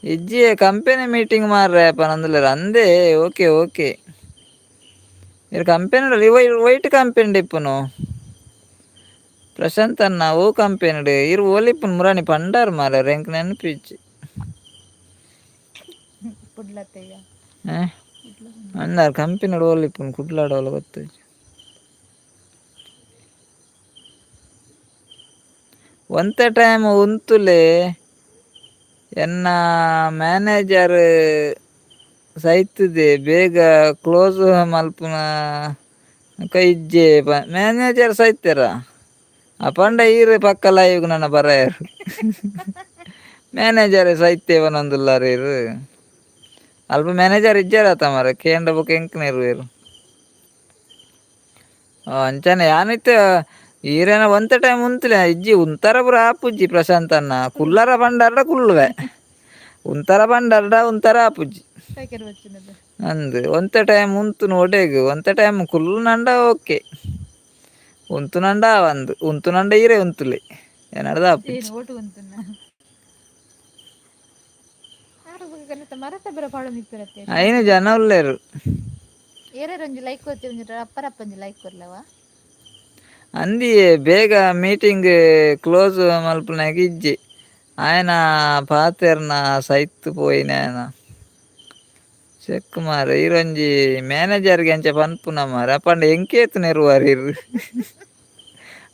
Speaker 2: ಇಜ್ಜಿ ಕಂಪೆನಿ ಮೀಟಿಂಗ್ ಮಾರ್ರೆ ಪನೊಂದುಲ್ಲೆರ್ ಅಂದೇ ಓಕೆ ಓಕೆ ಇರ್ ಕಂಪೆನಿ ವೈಟ್ ಕಂಪೆನಿ ಇಪ್ಪುನು ಪ್ರಶಾಂತ್ ಅನ್ನ ಓ ಕಂಪೆನಿ ಇರು ಓಲಿಪ್ಪುನು ಮುರಾಣಿ ಪಂಡಾರು ಮಾರ್ರೆ ಎಂಕ್ ನೆನಪಿಜ್ಜಿ
Speaker 1: ಪುಡ್ಲತ್ತಯ್ಯ
Speaker 2: ಅಣ್ಣಾರು ಕಂಪೆನಿ ಓಲಿಪ್ಪುನು ಕುಡ್ಲಾಡೋಲ್ಲ ಗೊತ್ತಜ್ಜಿ ಒಂತೆ ಟೈಮ್ ಉಂತುಲೆ ಎನ್ನ ಮ್ಯಾನೇಜರ್ ಸೈತದೆ ಬೇಗ ಕ್ಲೋಸ್ ಮಲ್ಪುನ ಇಜ್ಜೆ ಮ್ಯಾನೇಜರ್ ಸೈತಾರ ಅಪಂಡ ಈರು ಪಕ್ಕ ಲೈವ್ ನನ್ನ ಬರಾಯರು ಮ್ಯಾನೇಜರ್ ಸೈತೇವನೊಂದುಲ್ಲಾರ ಇರು ಅಲ್ಪ ಮ್ಯಾನೇಜರ್ ಇಜ್ಜಾರತ ಮಾರ ಕೇಂದ್ರ ಬುಕ್ ಎಂಕ್ನೇರು ಇರು ಅಂಚನೆ ಯಾನಿತ್ತ ಈರೇನ ಒಂತೆ ಟೈಮ್ ಉಂತಲೆ ಇಜ್ಜಿ ಉಂತರ ಪೂರ ಆಪುಜ್ಜಿ ಪ್ರಶಾಂತ್ ಅನ್ನ ಕುಲ್ಲರ ಪಂಡಾರ್ಡ ಕುಲ್ಲುವೆ ಉಂತರ ಪಂಡಾರ್ಡ ಉಂತರ ಆಪುಜ್ಜಿ ಅಂದ್ ಒಂತೆ ಟೈಮ್ ಉಂತುನು ಒಡೆಗು ಒಂತೆ ಟೈಮ್ ಕುಲ್ಲು ನಂಡ ಓಕೆ ಉಂತು ನಂಡ ಒಂದು ಉಂತು ನಂಡ ಈರೆ ಉಂತುಲೆ ಏನಡ್ದ ಆಪುಜ್ಜಿ ಐನು ಜನ ಉಲ್ಲೇರು
Speaker 1: ಏರೇರೊಂಜಿ ಲೈಕ್ ಕೊರ್ತಿ ಒಂಜಿ ಅಪ್ಪರಪ್ಪಂಜಿ ಲೈಕ್ ಕೊರ್ಲವಾ
Speaker 2: ಅಂದಿ ಬೇಗ ಮೀಟಿಂಗ್ ಕ್ಲೋಸ್ ಮಲ್ಪನಾಗ ಇಜ್ಜಿ ಆಯ್ನ ಪಾತೆರ್ನ ಸೈತ್ ಪೋಯಿನ ಚೆಕ್ ಮಾರ ಈರೊಂಜಿ ಮ್ಯಾನೇಜರ್ಗೆ ಅಂಚ ಪನ್ಪುನ ಮಾರ ಅಪಂಡ ಎಂಕೇತು ನೆರುವಾರು ಇರು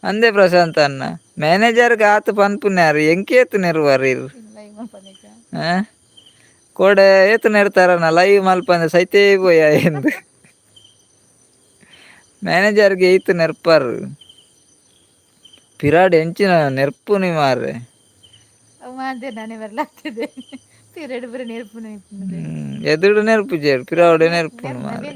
Speaker 2: ಅಂದೇ ಪ್ರಶಾಂತ್ ಅನ್ನ ಮ್ಯಾನೇಜರ್ಗೆ ಆತು ಪನ್ಪುನ್ಯಾರು ಎಂಕೇತು ನೆರುವಾರು ಇರು ಕೋಡೆ ಏತು ನೆಡ್ತಾರನ ಲೈವ್ ಮಲ್ಪಂದೆ ಸೈತೇ ಪೋಯ ಎಂದು ಮ್ಯಾನೇಜರ್ಗೆ ಏತು ನೆರ್ಪಾರು ಪಿರಾಡ್ ಎಂಚಿನ ನೆರ್ಪುನಿ ಮಾರ್ರೆ ಎದುರು ನೆರ್ಪುಜೇರು ಪಿರಾವುಡೆ ನೆರ್ಪುನು ಮಾರ್ರೆ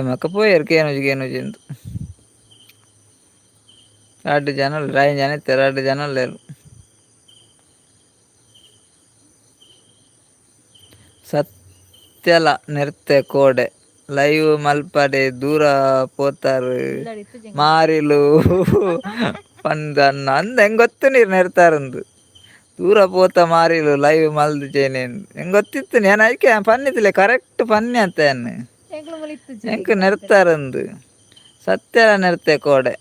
Speaker 2: మక్క పోయారు కేనుజి ಎಂದು 2 ಜನ 5 ಜನ ಇತ್ತಾರೆ 2 ಜನ లేరు ಸತ್ಯಲ ನಿರ್ತೆ ಕೋಡೆ ಲೈವ್ ಮಲ್ಪಡೆ ದೂರ ಪೋತಾರು ಮಾರಿಲು ಪಂದನ್ನ ಅಂದ ಹೆಂಗ್ ಗೊತ್ತು ನೀರು ನೆರ್ತಾರಂದು ದೂರ ಪೋತ ಮಾರಿಲು ಲೈವ್ ಮಲ್ದು ಜೇನೇನು ಹೆಂಗೆ ಗೊತ್ತಿತ್ತು ನಾನು ಅದಕ್ಕೆ ಪನ್ನಿತಿಲ್ಲ ಕರೆಕ್ಟ್ ಪನ್ನಿ ಅಂತ
Speaker 1: ಎಂಕ್ಲು ಮುಲಿತ್ತು
Speaker 2: ಹೆಂಗೆ
Speaker 1: ಪಾತೆರ್ಲೆ
Speaker 2: ನೆರ್ತಾರಂದು ಸತ್ಯ ನೆರ್ತೆ ಕೋಡೆ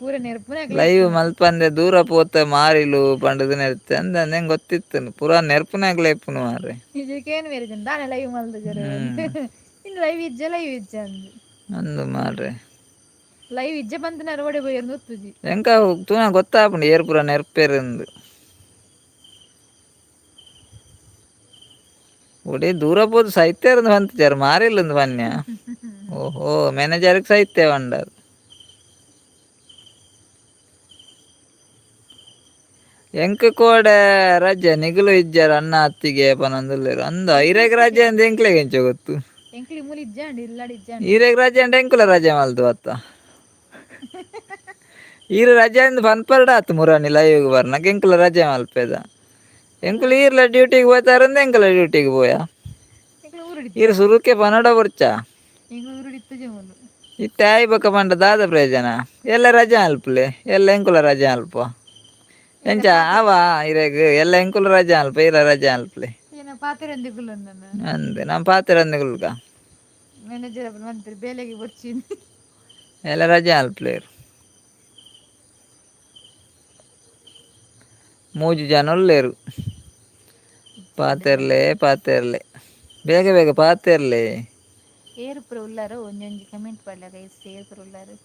Speaker 1: ಪೂರ ನೆರ್ಪುನ
Speaker 2: ಲೈವ್
Speaker 1: ಎಗ್ಲೇಪುನ
Speaker 2: ಮಲ್ಪಂದೆ ದೂರ ಪೋತ ಮಾರಿಲು ಪಂಡದು ನೆರ್ತೆ ಅಂದ ಹೆಂಗೆ ಗೊತ್ತಿತ್ತು ಪೂರಾ ನೆರ್ಪುನಾಗ್ಲೇಪುನು ಮಾರ್ರೆ
Speaker 1: ಇದಕ್ಕೇನು ಬೇರೆ ದಾನೆ ಲೈವ್ ಮಲ್ದಗರು ಇನ್ನು ಲೈವ್ ಇಜ್ಜ ಅಂದು
Speaker 2: ಅಂದು ಮಾರ್ರೆ
Speaker 1: ಲೈವ್ ಇಜ್ಜ ಬಂತನ ರೋಡೆ போய் ನೂತ್ತುಜಿ
Speaker 2: ಎಂಕ ತೂನ ಗೊತ್ತಾಪುಂಡು ಏರ್ ಪೂರ ನೆರ್ಪೆರಂದು ಒಡಿ ದೂರ ಪೋದು ಸೈತ್ಯ ಇருந்து ಬಂತಿದ್ದಾರೆ ಮಾರಿಲ್ಲಂದು ಬನ್ಯ ಓಹೋ ಮ್ಯಾನೇಜರ್ಗೆ ಸೈತ್ಯ ಬಂಡದು ಎಂಕ ಕೋಡೆ ರಜೆ ನಿಗಲು ಇಜ್ಜಾರ ಅನ್ನ ಅತ್ತಿಗೆ ಪನಂದುಲ್ಲೇರು ಅಂದ ಐರೇಗ ರಜೆ ಅಂತ ಎಂಕ್ಲೆಗೆ ಎಂಚ ಗೊತ್ತು
Speaker 1: ಎಂಕ್ಲಿ ಮೂಲಿ ಇಜ್ಜಾಂಡಿ ಇಲ್ಲಾಡಿ ಇಜ್ಜಾಂಡಿ
Speaker 2: ಈರೇಗ ರಜೆ ಅಂತ ಎಂಕುಲ ರಜೆ ಮಲ್ತು ಅತ್ತ ಈರು ರಜೆ ಅಂದ್ ಪನ್ಪರ್ಡ ಆತು ಮುರಾನಿ ಲೈವ್ಗೆ ಬರ್ನಕ ಎಂಕುಲ ರಜೆ ಮಲ್ಪೇದ ಎಂಕುಲು ಈರ್ಲ ಡ್ಯೂಟಿಗೆ ಹೋಯ್ತಾರಂದ ಎಂಕುಲ ಡ್ಯೂಟಿಗೆ ಹೋಯ
Speaker 1: ಎಂಕ್ಲು ಊರುಡಿತ್ತು
Speaker 2: ಈರು ಸುರುಕೆ ಪನಡ ಬರ್ಚ
Speaker 1: ಎಂಕ್ಲು ಊರುಡಿತ್ತು ಜಮೂನು
Speaker 2: ಇತ್ತೆ ಆಯ್ ಬಕ್ಕ ಪಂಡ ದಾದ ಪ್ರಯೋಜನ ಎಲ್ಲ ರಜೆ ಅಲ್ಪಲೆ ಎಲ್ಲ ಎಂಕುಲ ರಜೆ ಅಲ್ಪ ಎಂಚ ಅವ ಇರೆಗ್ ಎಲ್ಲ ಎಂಕುಲು ರಜೆ ಅಲ್ಪ ಇರ ರಜೆ ಅಲ್ಪಲೆ
Speaker 1: ಏನ ಪಾತೆರಂದಿ ಗುಲ್ಲನ್ನ
Speaker 2: ಅಂದೆ ನಮ್ಮ ಪಾತೆರಂದಿಗುಲ್ಗ
Speaker 1: ಮ್ಯಾನೇಜರ್ ಅಪ್ಪ ಮಂತ್ರಿ ಬೇಲೆಗೆ ಬರ್ಚಿಂದು
Speaker 2: ಎಲ್ಲ ರಜೆ ಅಲ್ಪ್ಲೇರು ಮೂಜಿ ಜನ ಉಳ್ಳೇರು ಪಾತೆರ್ಲೆ ಬೇಗ ಬೇಗ ಪಾತೆರ್ಲೆ
Speaker 1: ಏರು ಪುರ ಉಳ್ಳಾರು ಒಂಜೊಂಜಿ ಕಮೆಂಟ್ ಪಡ್ಲ ಗೈಸ್ ಏರು ಪುರ ಉಳ್ಳಾರು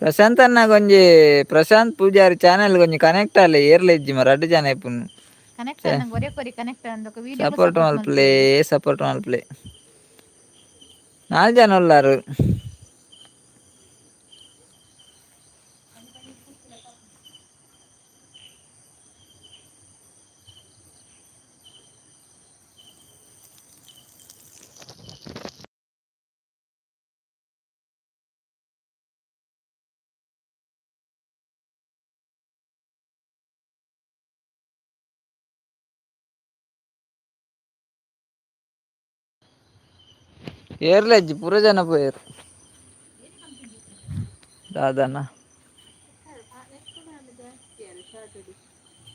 Speaker 2: ಪ್ರಶಾಂತ್ ಅನ್ನ ಗೊಂಜಿ ಪ್ರಶಾಂತ್ ಪೂಜಾರಿ ಚಾನೆಲ್ ಗೊಂಜಿ ಕನೆಕ್ಟ್ ಅಲ್ಲ ಏರ್ಲ ಇಜ್ಜಿ ಮರ ಅಡ್ಡು ಜನ ಇಪ್ಪುನು
Speaker 1: ಕನೆಕ್ಟ್ ನಂಗೆ ಒರೇ ಕೊರಿ ಕನೆಕ್ಟ್ ಅಂದಕ ವೀಡಿಯೋ
Speaker 2: ಸಪೋರ್ಟ್ ಮಲ್ಪ್ಲೆ 4 ಜನ ಉಳ್ಳಾರು ಏರ್ಲೆಜ್ಜಿ ಪೂರ ಜನ ಪೋಯರು ದಾದನ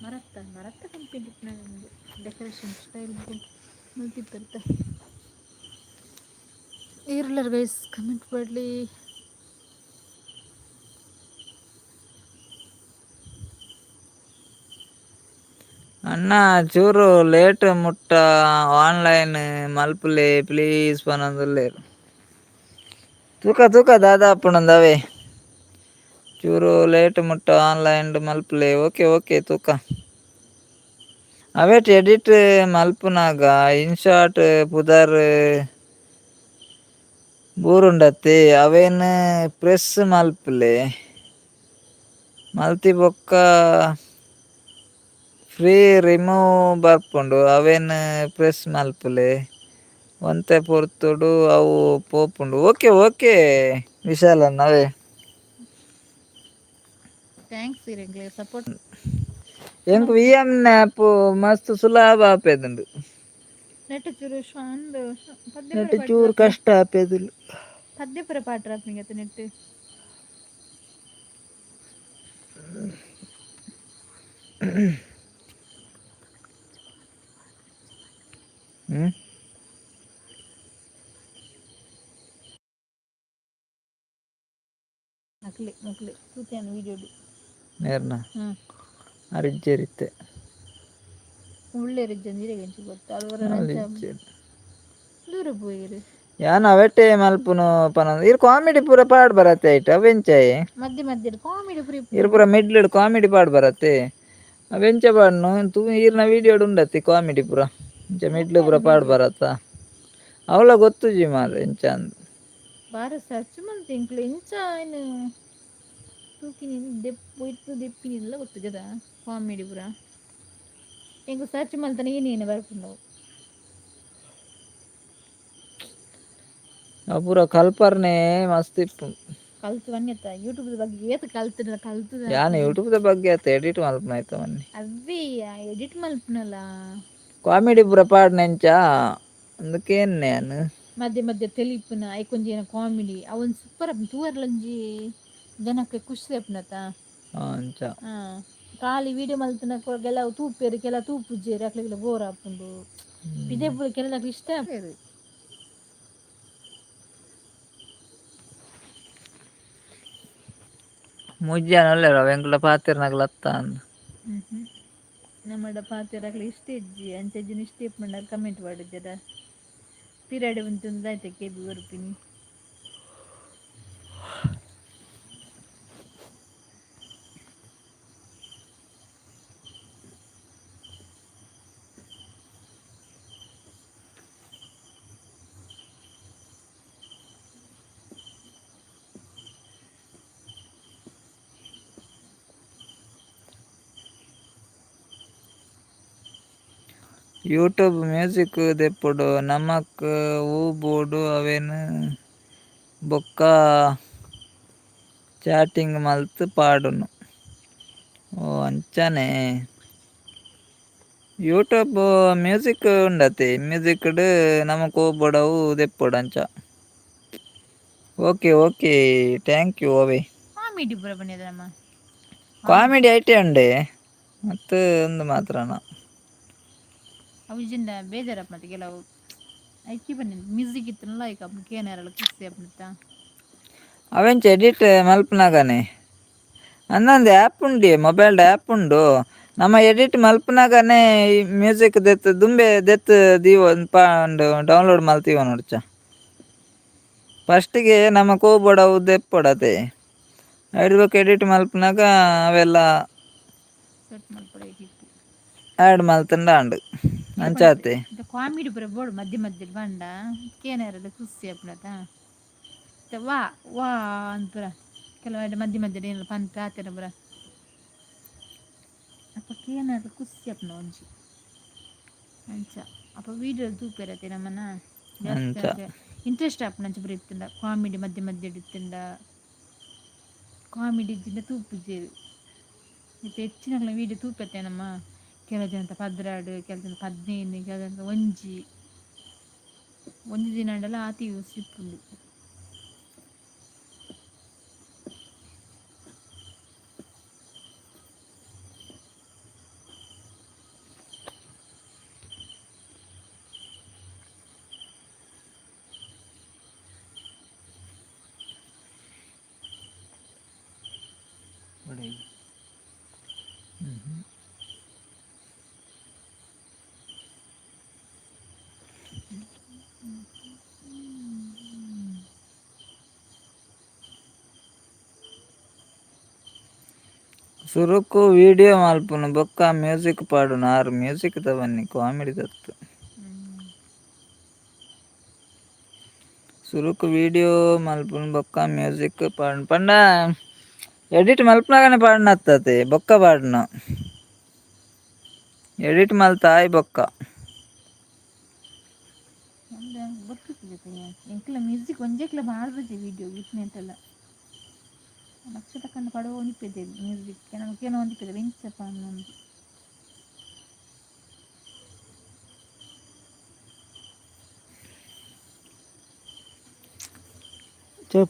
Speaker 1: ಮರತ್ತ ಕಂಪ್ಲೀಟ್ ಡೆಕೋರೇಷನ್ ಸ್ಟೈಲ್ ಮಲ್ತಿಪ್ಪರ್ತ ಏರ್ಲರ್ ಗೈಸ್ ಕಮೆಂಟ್ ಪಡ್ಲಿ
Speaker 2: ಅಣ್ಣ ಚೂರು ಲೇಟ್ ಮುಟ್ಟ ಆನ್ಲೈನ್ ಮಲ್ಪುಲೆ ಪ್ಲೀಸ್ ಪನೊಂದುಲ್ಲೇರು ತೂಕ ದಾದಾ ಅಪ್ಪುಣಂದವೇ ಚೂರು ಲೇಟ್ ಮುಟ್ಟ ಆನ್ಲೈನ್ ಮಲ್ಪುಲೆ ಓಕೆ ತೂಕ ಅವೇಟ್ ಎಡಿಟ್ ಮಲ್ಪುನಾಗ ಇನ್ಶಾಟ್ ಪುದರ್ ಬೂರುಂಡತ್ತಿ ಅವೇನು ಪ್ರೆಸ್ ಮಲ್ಪುಲೆ ಮಲ್ತಿ ಬೊಕ್ಕ ಫ್ರೀ ರಿಮೂವ್ ಬರ್ಪುಂಡು ಅವೇನು ಪ್ರೆಸ್ ಮಲ್ಪುಲೆ ಒಂತೆ ಪೊರ್ತುಡು ಅವು ಪೋಪುಂಡು ಓಕೆ ವಿಶಾಲನ್ ಅವೇ
Speaker 1: ಥ್ಯಾಂಕ್ಸ್ ಇರೆಗ್ಲೆ ಸಪೋರ್ಟ್
Speaker 2: ಎಂಕ್ ವಿಎಂ ಆ್ಯಪ್ ಮಸ್ತ್ ಸುಲಭ ಆಪೇದುಂಡು
Speaker 1: ನೆಟ್ ಚೂರು ಶಾಂದ್
Speaker 2: ನೆಟ್ ಚೂರು ಕಷ್ಟ ಆಪೇದುಲ್ಲ
Speaker 1: ಪದ್ಯ ಪುರ ಪಾಟ್ರ ಆಪ್ನಿಗತ್ತೆ ನೆಟ್ ಮಕ್ಲಿ ತೂತಿಯಾನ ವೀಡಿಯೋಡು
Speaker 2: ನೇರ್ನ ಅರಿಜ್ಜೆರಿತ್ತೆ
Speaker 1: ಉಳ್ಳೆ ರಿಜ್ಜಂದಿರೆ ಗೆಂಚಿ ಗೊತ್ತ ಅಲ್ವರ ದೂರ ಪೋಯಿರು
Speaker 2: ಯಾನ್ ಅವಟ್ಟೆ ಮಲ್ಪುನು ಪನ ಇರ್ ಕಾಮಿಡಿ ಪೂರ ಪಾಡ್ ಬರತ್ತೆ ಐಟ್ ಅವೆಂಚಾಯಿ
Speaker 1: ಮಧ್ಯೆ ಕಾಮಿಡಿ ಪುರಿ
Speaker 2: ಇರ್ ಪೂರ ಮಿಡ್ಲ್ ಕಾಮಿಡಿ ಪಾಡ್ ಬರತ್ತೆ ಅವೆಂಚ ಪಾಡ್ನು ತೂ ಈರ್ನ ವೀಡಿಯೋಡು ಉಂಡತ್ತಿ ಕಾಮಿಡಿ ಪೂರ ಇಂಚ ಮಿಡ್ಲ್ ಪೂರ ಪಾಡ್ ಬರತ್ತ ಅವಳ ಗೊತ್ತುಜಿ ಮಾರ್ರೆ ಎಂಚ ಅಂದ್
Speaker 1: ಬಾರ ಸರ್ಚ್ ಮಂತ್ ಇಂಕ್ಲು ಇಂಚ ಏನು ತೂಕಿನಿ ದೆಪ್ಪಿನಿಲ್ಲ ಗೊತ್ತು ಜದ ಕಾಮಿಡಿ ಪೂರ ಎಂಕು ಸರ್ಚ್ ಮಲ್ತನ ಏನೇನು ಬರ್ಪುಂಡವು
Speaker 2: ಪೂರ ಕಲ್ಪರ್ನೆ ಮಸ್ತ್ ಇಪ್ಪು
Speaker 1: ಕಲ್ತು ಬನ್ನಿತ್ತ ಯೂಟ್ಯೂಬ್ ಬಗ್ಗೆ ಏತ್ ಕಲ್ತು
Speaker 2: ಯಾನ್ ಯೂಟ್ಯೂಬ್ ಬಗ್ಗೆ ಆತ ಎಡಿಟ್ ಮಲ್ಪನ ಆಯ್ತ ಬನ್ನಿ
Speaker 1: ಅವೇ ಎಡಿಟ್ ಮಲ್ಪನಲ್ಲ
Speaker 2: ಕಾಮಿಡಿ ಪೂರ ಪಾಡ್ನೆಂಚ ಅಂದಕ್ಕೇನ್ ನಾನು
Speaker 1: ಮಧ್ಯೆ ತೆಲಿಪುನ ಐಕೊಂಜಿ ಕಾಮಿಡಿ ಅವನ್ ಸೂಪರ್ ತೂವರ್ಲಂಜಿ ಜನಕ್ಕೆ ಖುಷಿ ಅಪ್ನತ
Speaker 2: ಅಂಚ
Speaker 1: ಖಾಲಿ ವೀಡಿಯೋ ಮಲ್ತನ ಕೆಲವು ತೂಪೇರು ಕೆಲವು ತೂಪುಜೇರು ಅಕ್ಲೆಲ್ಲ ಬೋರ್ ಹಾಕೊಂಡು ಇದೇ ಪೂರ ಕೆಲವು ಇಷ್ಟ ಆಗ್ತೇರು.
Speaker 2: ಮುಜ್ಜಾನ ಒಳ್ಳೆರ వెంకట ಪಾತಿರ್ನಗ್ಲತ್ತ ಅಂದ
Speaker 1: ನಮ್ಮಡ ಪಾತಿರಕ್ಲೆ ಇಷ್ಟ ಇಜ್ಜಿ ಅಂಚಜ್ಜಿನ ಇಷ್ಟ ಇಪ್ಪಂಡ ಕಮೆಂಟ್ ಮಾಡಿದ್ದರ ಪಿರಾಡಿ ಉಂಟು ಆಯ್ತು ಕೇಬಿ ಬರ್ತೀನಿ.
Speaker 2: ಯೂಟ್ಯೂಬ್ ಮ್ಯೂಸಿಕ್ ದೆಪ್ಪುಡು ನಮಕ್ ಹೂ ಬೋಡು ಅವೇನು ಬೊಕ್ಕ ಚಾಟಿಂಗ್ ಮಲ್ತ್ ಪಾಡುನು. ಓ ಅಂಚನೆ ಯೂಟ್ಯೂಬ್ ಮ್ಯೂಸಿಕ್ ಉಂಡತೆ ಮ್ಯೂಸಿಕ್ಡ್ ನಮಕ್ ಹೂ ಬೋಡವು ದೆಪ್ಪೊಡು ಅಂಚ. ಓಕೆ ಓಕೆ ಥ್ಯಾಂಕ್ ಯು ಅವೇ
Speaker 1: ಕಾಮಿಡಿ ಪೂರ ಪನ್ನಿದ್ರಮ್ಮ
Speaker 2: ಕಾಮಿಡಿ ಐಟೆ ಉಂಡೆ ಮತ್ತು ಒಂದು ಮಾತ್ರನ
Speaker 1: ಅವಿಜಿಂದ ಬೇಜಾರಪ್ಪ ಮತ್ತೆ ಕೆಲವು ಐಕಿ ಬನ್ನಿ ಮ್ಯೂಸಿಕ್ ಇತ್ತನಲ್ಲ ಐಕ ಕೇನಾರಲ್ಲ ಖುಷಿ ಅಪ್ಪ
Speaker 2: ಅವೆಂಚ ಎಡಿಟ್ ಮಲ್ಪನಾಗನೆ ಅನ್ನೊಂದು ಆ್ಯಪ್ ಉಂಡಿ ಮೊಬೈಲ್ಡ್ ಆ್ಯಪ್ ಉಂಡು ನಮ್ಮ ಎಡಿಟ್ ಮಲ್ಪನಾಗನೇ ಈ ಮ್ಯೂಸಿಕ್ ದೆತ್ ದುಂಬೆ ದೆತ್ ದೀವ ಪಾಂಡು ಡೌನ್ಲೋಡ್ ಮಲ್ತೀವ ನೋಡ್ಚ ಫಸ್ಟಿಗೆ ನಮ್ಮ ಕೋಬೋಡವು ದೆಪ್ಪೊಡತೆ ಐಡ್ಬೇಕು ಎಡಿಟ್ ಮಲ್ಪನಾಗ ಅವೆಲ್ಲ
Speaker 1: ಸೆಟ್ ಮಲ್ಪಡಬೇಕಿತ್ತು
Speaker 2: ಆ್ಯಡ್ ಮಲ್ತಂಡಾಂಡು ಅಂಚಾತೆ
Speaker 1: ಕಾಮಿಡಿ ಪೂರ ಬೋಡು ಮಧ್ಯ ಮಧ್ಯ ಬಂಡ ಕೇನಾರಲ್ಲ ಖುಷಿ ಅಪ್ನತ ವಾ ವಾ ಅಂಪುರ ಕೆಲವು ಮಧ್ಯ ಮಧ್ಯ ಏನೆಲ್ಲ ಪಂತ ಆತನ ಪುರ ಅಪ್ಪ ಕೇನಾರ ಖುಷಿ ಅಪ್ನ ಒಂಜಿ ಅಂಚ ಅಪ್ಪ ವೀಡಿಯೋ ತೂಪೆರತೆ ನಮ್ಮನ ಜಾಸ್ತಿ
Speaker 2: ಅಂಚ
Speaker 1: ಅಂದರೆ ಇಂಟ್ರೆಸ್ಟ್ ಆಪುನಂಚ ಪೂರ ಇತ್ತಂಡ ಕಾಮಿಡಿ ಮಧ್ಯ ಮಧ್ಯ ಇತ್ತಂಡ ಕಾಮಿಡಿ ಇದ್ದಿಂದ ತೂಪುಜೇರು ಮತ್ತು ಹೆಚ್ಚಿನ ವೀಡಿಯೋ ತೂಪೆತ್ತೆ ನಮ್ಮ ಕೆಲವು ಜನ ಪದ್ರಾಡು ಕೆಲವು ಜನ 15 ಕೆಲವು ಜನ ಒಂಜಿ ದಿನಂಡಲ ಆತಿ ಯೂಸ್ ಇಪ್ಪುಂಡು.
Speaker 2: ಸುರುಕು ವೀಡಿಯೋ ಮಲ್ಪುನು ಬೊಕ್ಕ ಮ್ಯೂಸಿಕ್ ಪಾಡುನು ಆರು ಮ್ಯೂಸಿಕ್ ದ ಬನ್ನಿ ಕಾಮಿಡಿ ದತ್ತು ಸುರುಕು ವೀಡಿಯೋ ಮಲ್ಪುನು ಬೊಕ್ಕ ಮ್ಯೂಸಿಕ್ ಪಾಡುನು ಪಂಡ ಎಡಿಟ್ ಮಲ್ಪನಾಗನೆ ಪಾಡ್ನ ಹತ್ತತೆ ಬೊಕ್ಕ ಪಾಡ್ನ ಎಡಿಟ್ ಮಲ್ತ ಆಯ್ ಬೊಕ್ಕ
Speaker 1: ಎಂಕ್ಲ ಮ್ಯೂಸಿಕ್ ಒಂಜೇಕ್ಲ ಮಾಡ್ಬಜೆ ವೀಡಿಯೋ ಇಟ್ನೆಂಟಲ್ಲ ಲಕ್ಷ ತಕ್ಕಂಡು ಪಡುವ ಒಂದಿಪ್ಪೆದೆ ಮ್ಯೂಸಿಕ್ ನಮಗೇನೋ ಒಂದಿಪ್ಪೆದೆ ಬೆಂಚಪ್ಪ ಅನ್ನೊಂದು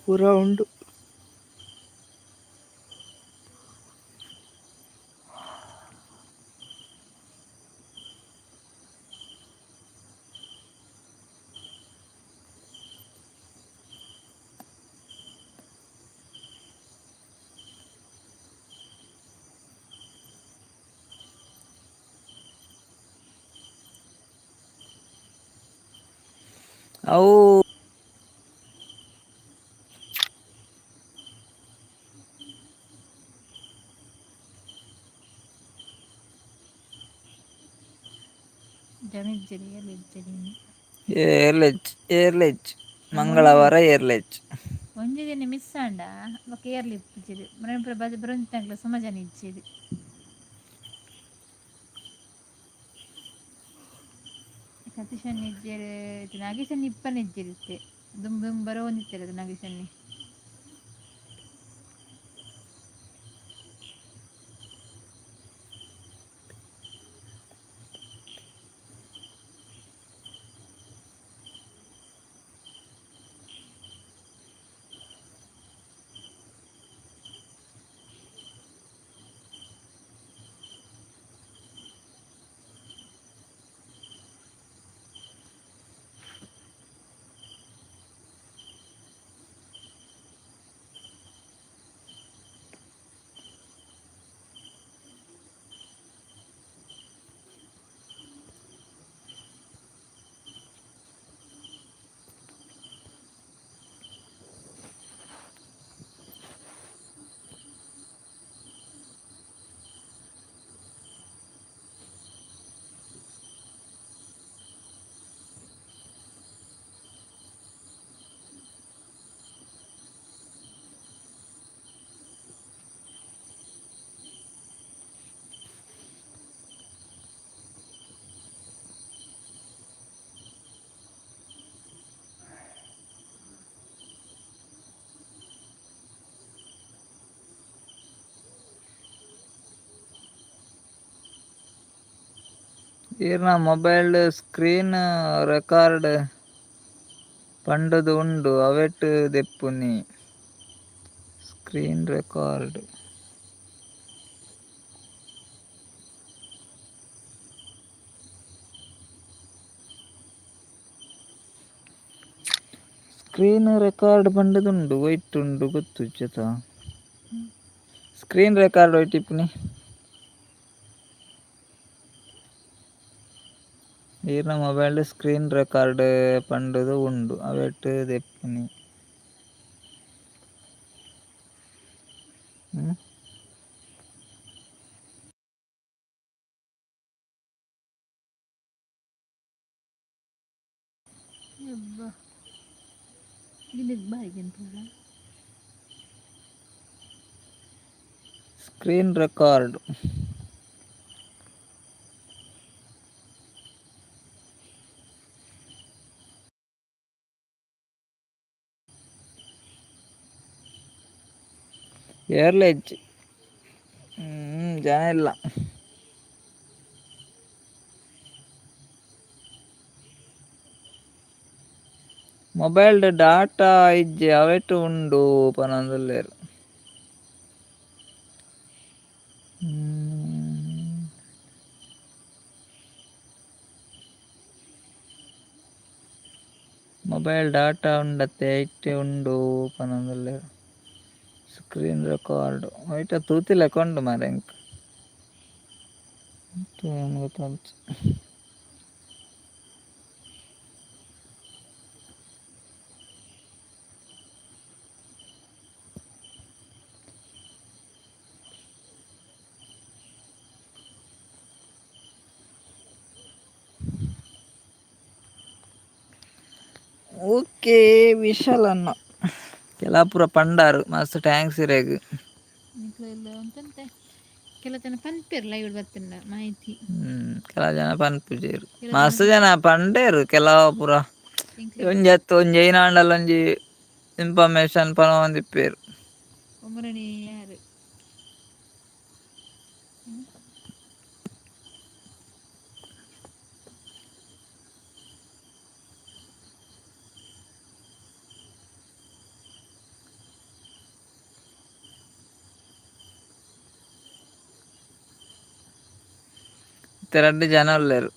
Speaker 2: ಪೂರ ಉಂಡು. ಅವು ಏರ್ಲೆಜ್ ಮಂಗಳವಾರ ಏರ್ಲೆಜ್
Speaker 1: ಒಂಜಿ ದಿನ ಮಿಸ್ ಆಂಡ ಬೊಕ ಏರ್ಲಿ ಇಪ್ಪುಜೆರ್ ಮನೆ ಬronತಂಕ್ಲ ಸುಮ ಜನ ಇಜ್ಜೆರ್ ಸತೀಶನ್ ಇಜ್ಜೆರ್ ನಾಗೇಶನ್ ಇಪ್ಪನ ಇಜ್ಜೆರಿತ್ತೆ ದುಂಬು ಬರೋ ಒಂದಿತ್ತೆರ್ ಅದು ನಾಗೇಶನ್ನಿ
Speaker 2: ಈರ್ನ ಮೊಬೈಲ್ ಸ್ಕ್ರೀನ್ ರೆಕಾರ್ಡ್ ಪಂಡದು ಉಂಡು ಅವೆಟ್ ದೆಪ್ಪುನಿ. ಸ್ಕ್ರೀನ್ ರೆಕಾರ್ಡ್ ಸ್ಕ್ರೀನ್ ರೆಕಾರ್ಡ್ ಪಂಡದುಂಡು ಒಯ್ಟುಂಡು ಗೊತ್ತುಜ್ಜತ. ಸ್ಕ್ರೀನ್ ರೆಕಾರ್ಡ್ ಒಯ್ಟಿಪ್ಪುನಿ ಈರ್ನ ಮೊಬೈಲ್ ಸ್ಕ್ರೀನ್ ರೆಕಾರ್ಡ್ ಪಂಡದು ಉಂಡು ಅವೆಟ್ ದೆಪ್ಪುನಿ.
Speaker 1: ಯಬ್ಬ ಗಿಲ್ಲಿಗ್ ಬಾಯಿಗೆಂತಲ್ಲ.
Speaker 2: ಸ್ಕ್ರೀನ್ ರೆಕಾರ್ಡ್ ಏರ್ಲೆಜ್ ಜನ ಇಲ್ಲ. ಮೊಬೈಲ್ ಡಾಟಾ ಇಜ್ಜಿ ಅವೆಟ್ ಉಂಡು ಪನೊಂದುಲ್ಲೆರ್. ಮೊಬೈಲ್ ಡಾಟಾ ಉಂಡತ್ತೆ ಐಟೆ ಉಂಡು ಪನೊಂದುಲ್ಲೆರ್. ಸ್ಕ್ರೀನ್ ರೆಕಾರ್ಡ್ ಐಟ ತೂತಿ ಲೆಕ ಉಂಡು ಮಾರೆ ಎಂಕ್ ಗೊತ್ತಂಚ. ಓಕೆ ವಿಶಾಲ್ ಅಣ್ಣ ಕೆಲಪುರ ಪಂಡಾರು ಮಸ್ತ್ ಟ್ಯಾಂಕ್ಸ್ ಇರೆಗ್.
Speaker 1: ನಿಕ್ಲೆಲ್ಲ ಅಂತಂತೆ ಕೆಲ ಜನ ಪನ್ಪೆರ್ಲ ಇವ್ಡು ಬತ್ತಂಡ ಮಾಹಿತಿ.
Speaker 2: ಕೆಲ ಜನ ಪನ್ಪುಜೆರ್ ಮಸ್ತ್ ಜನ ಪಂಡೇರು ಕೆಲವು ಪೂರ ಒಂಜಿ ಎತ್ತು ಒಂಜಿ ಐನಾಂಡಲ ಒಂಜಿ ಇನ್ಫಾರ್ಮೇಶನ್ ಪನೊಂದಿಪ್ಪೆರ್.
Speaker 1: ಒಮ್ಮರನೇ ಯಾರು
Speaker 2: ರಡ್ಡ್ ಜನ ಉಲ್ಲೆರ್.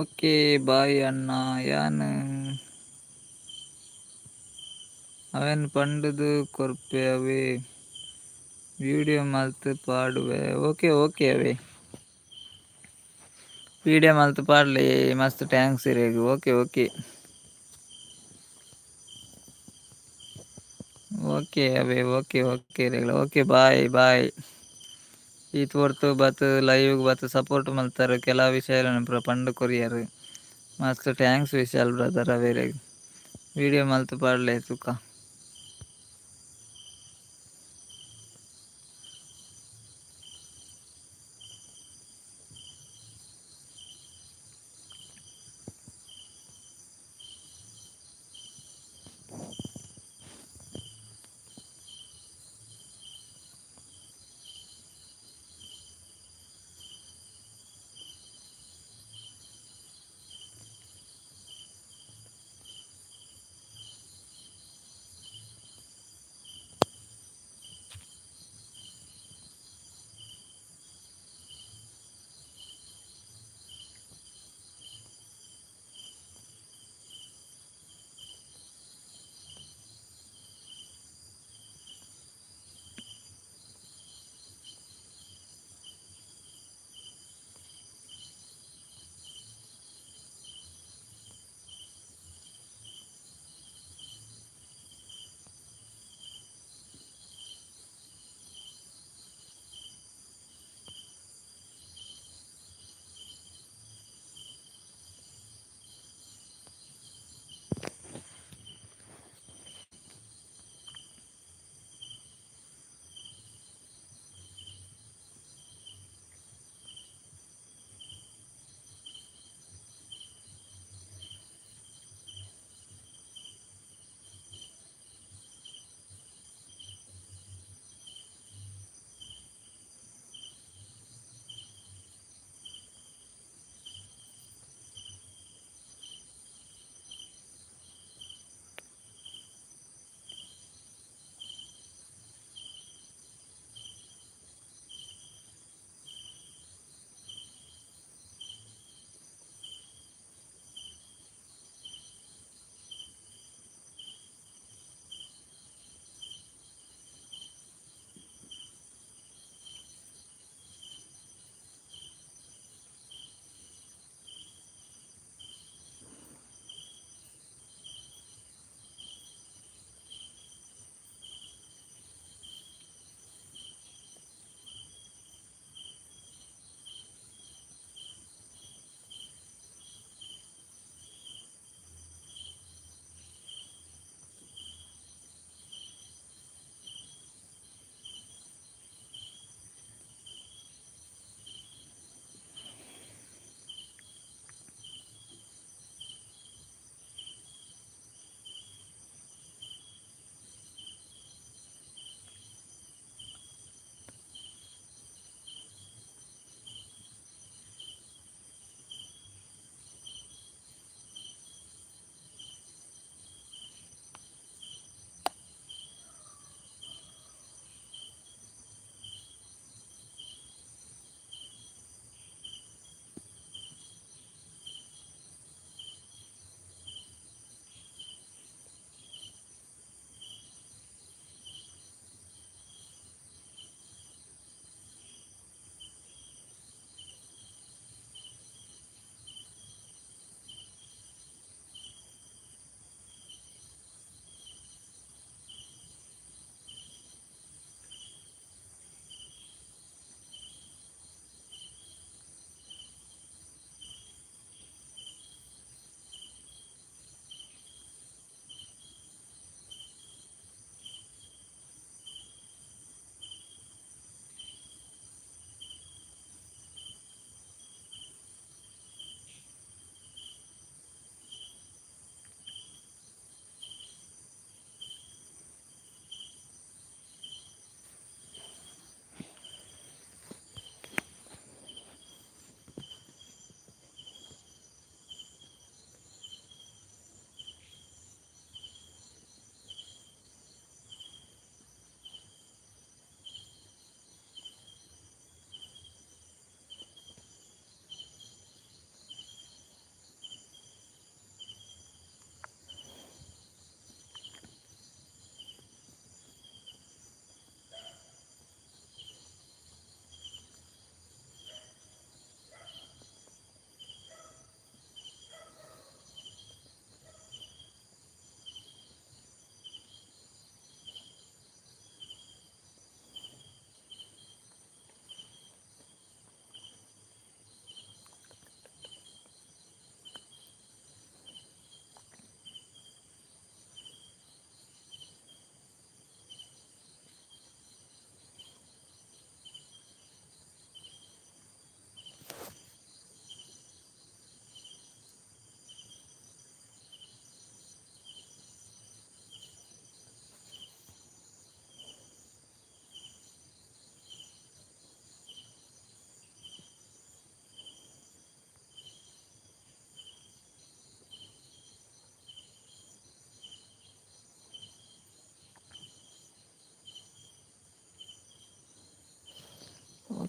Speaker 2: ಓಕೆ ಬಾಯ್ ಅಣ್ಣ. ಯಾನ್ ಅವನ್ ಪಂಡದು ಕೊರ್ಪೆ ಅವೇ ವಿಡಿಯೋ ಮಲ್ತು ಪಾಡುವೆ. ಓಕೆ ಓಕೆ ಅವೇ ವಿಡಿಯೋ ಮಲ್ತು ಪಾಡಲಿ. ಮಸ್ತ್ ಟ್ಯಾಂಕ್ಸ್ ಇರೇಗು. ಓಕೆ ಓಕೆ ಓಕೆ ಅವೇ ಓಕೆ ಓಕೆ ರೇಗಳ. Okay bye bye. ಈತ್ ಹೊರ್ತು ಬತ್ ಲೈವ್ ಬತ್ ಸಪೋರ್ಟ್ ಮಲ್ತಾರೆ. ಕೆಲವು ವಿಷಯ ಪಂಡು ಕೊರಿಯರ್ ಮಸ್ತ್ ಟ್ಯಾಂಕ್ಸ್ ವಿಶಾಲ್ ಬ್ರದರ್ ಅವೇರೆ ವಿಡಿಯೋ ಮಲ್ತು ಪಾಡಲೆ ತುಕ.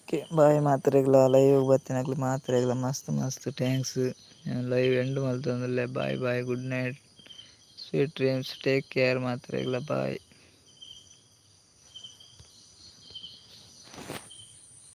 Speaker 2: ಓಕೆ ಬಾಯ್ ಮಾತ್ರೆಗಳ ಲೈವ್ ಬರ್ತೀನಾಗಲಿ ಮಾತ್ರೆಗಳ ಮಸ್ತ್ ಮಸ್ತ್ ಥ್ಯಾಂಕ್ಸ್ ಲೈವ್ ಎಂಡ್ ಮಲ್ತಂದಲ್ಲೇ bye bye good night sweet dreams take care ಮಾತ್ರೆಗಳ ಬಾಯ್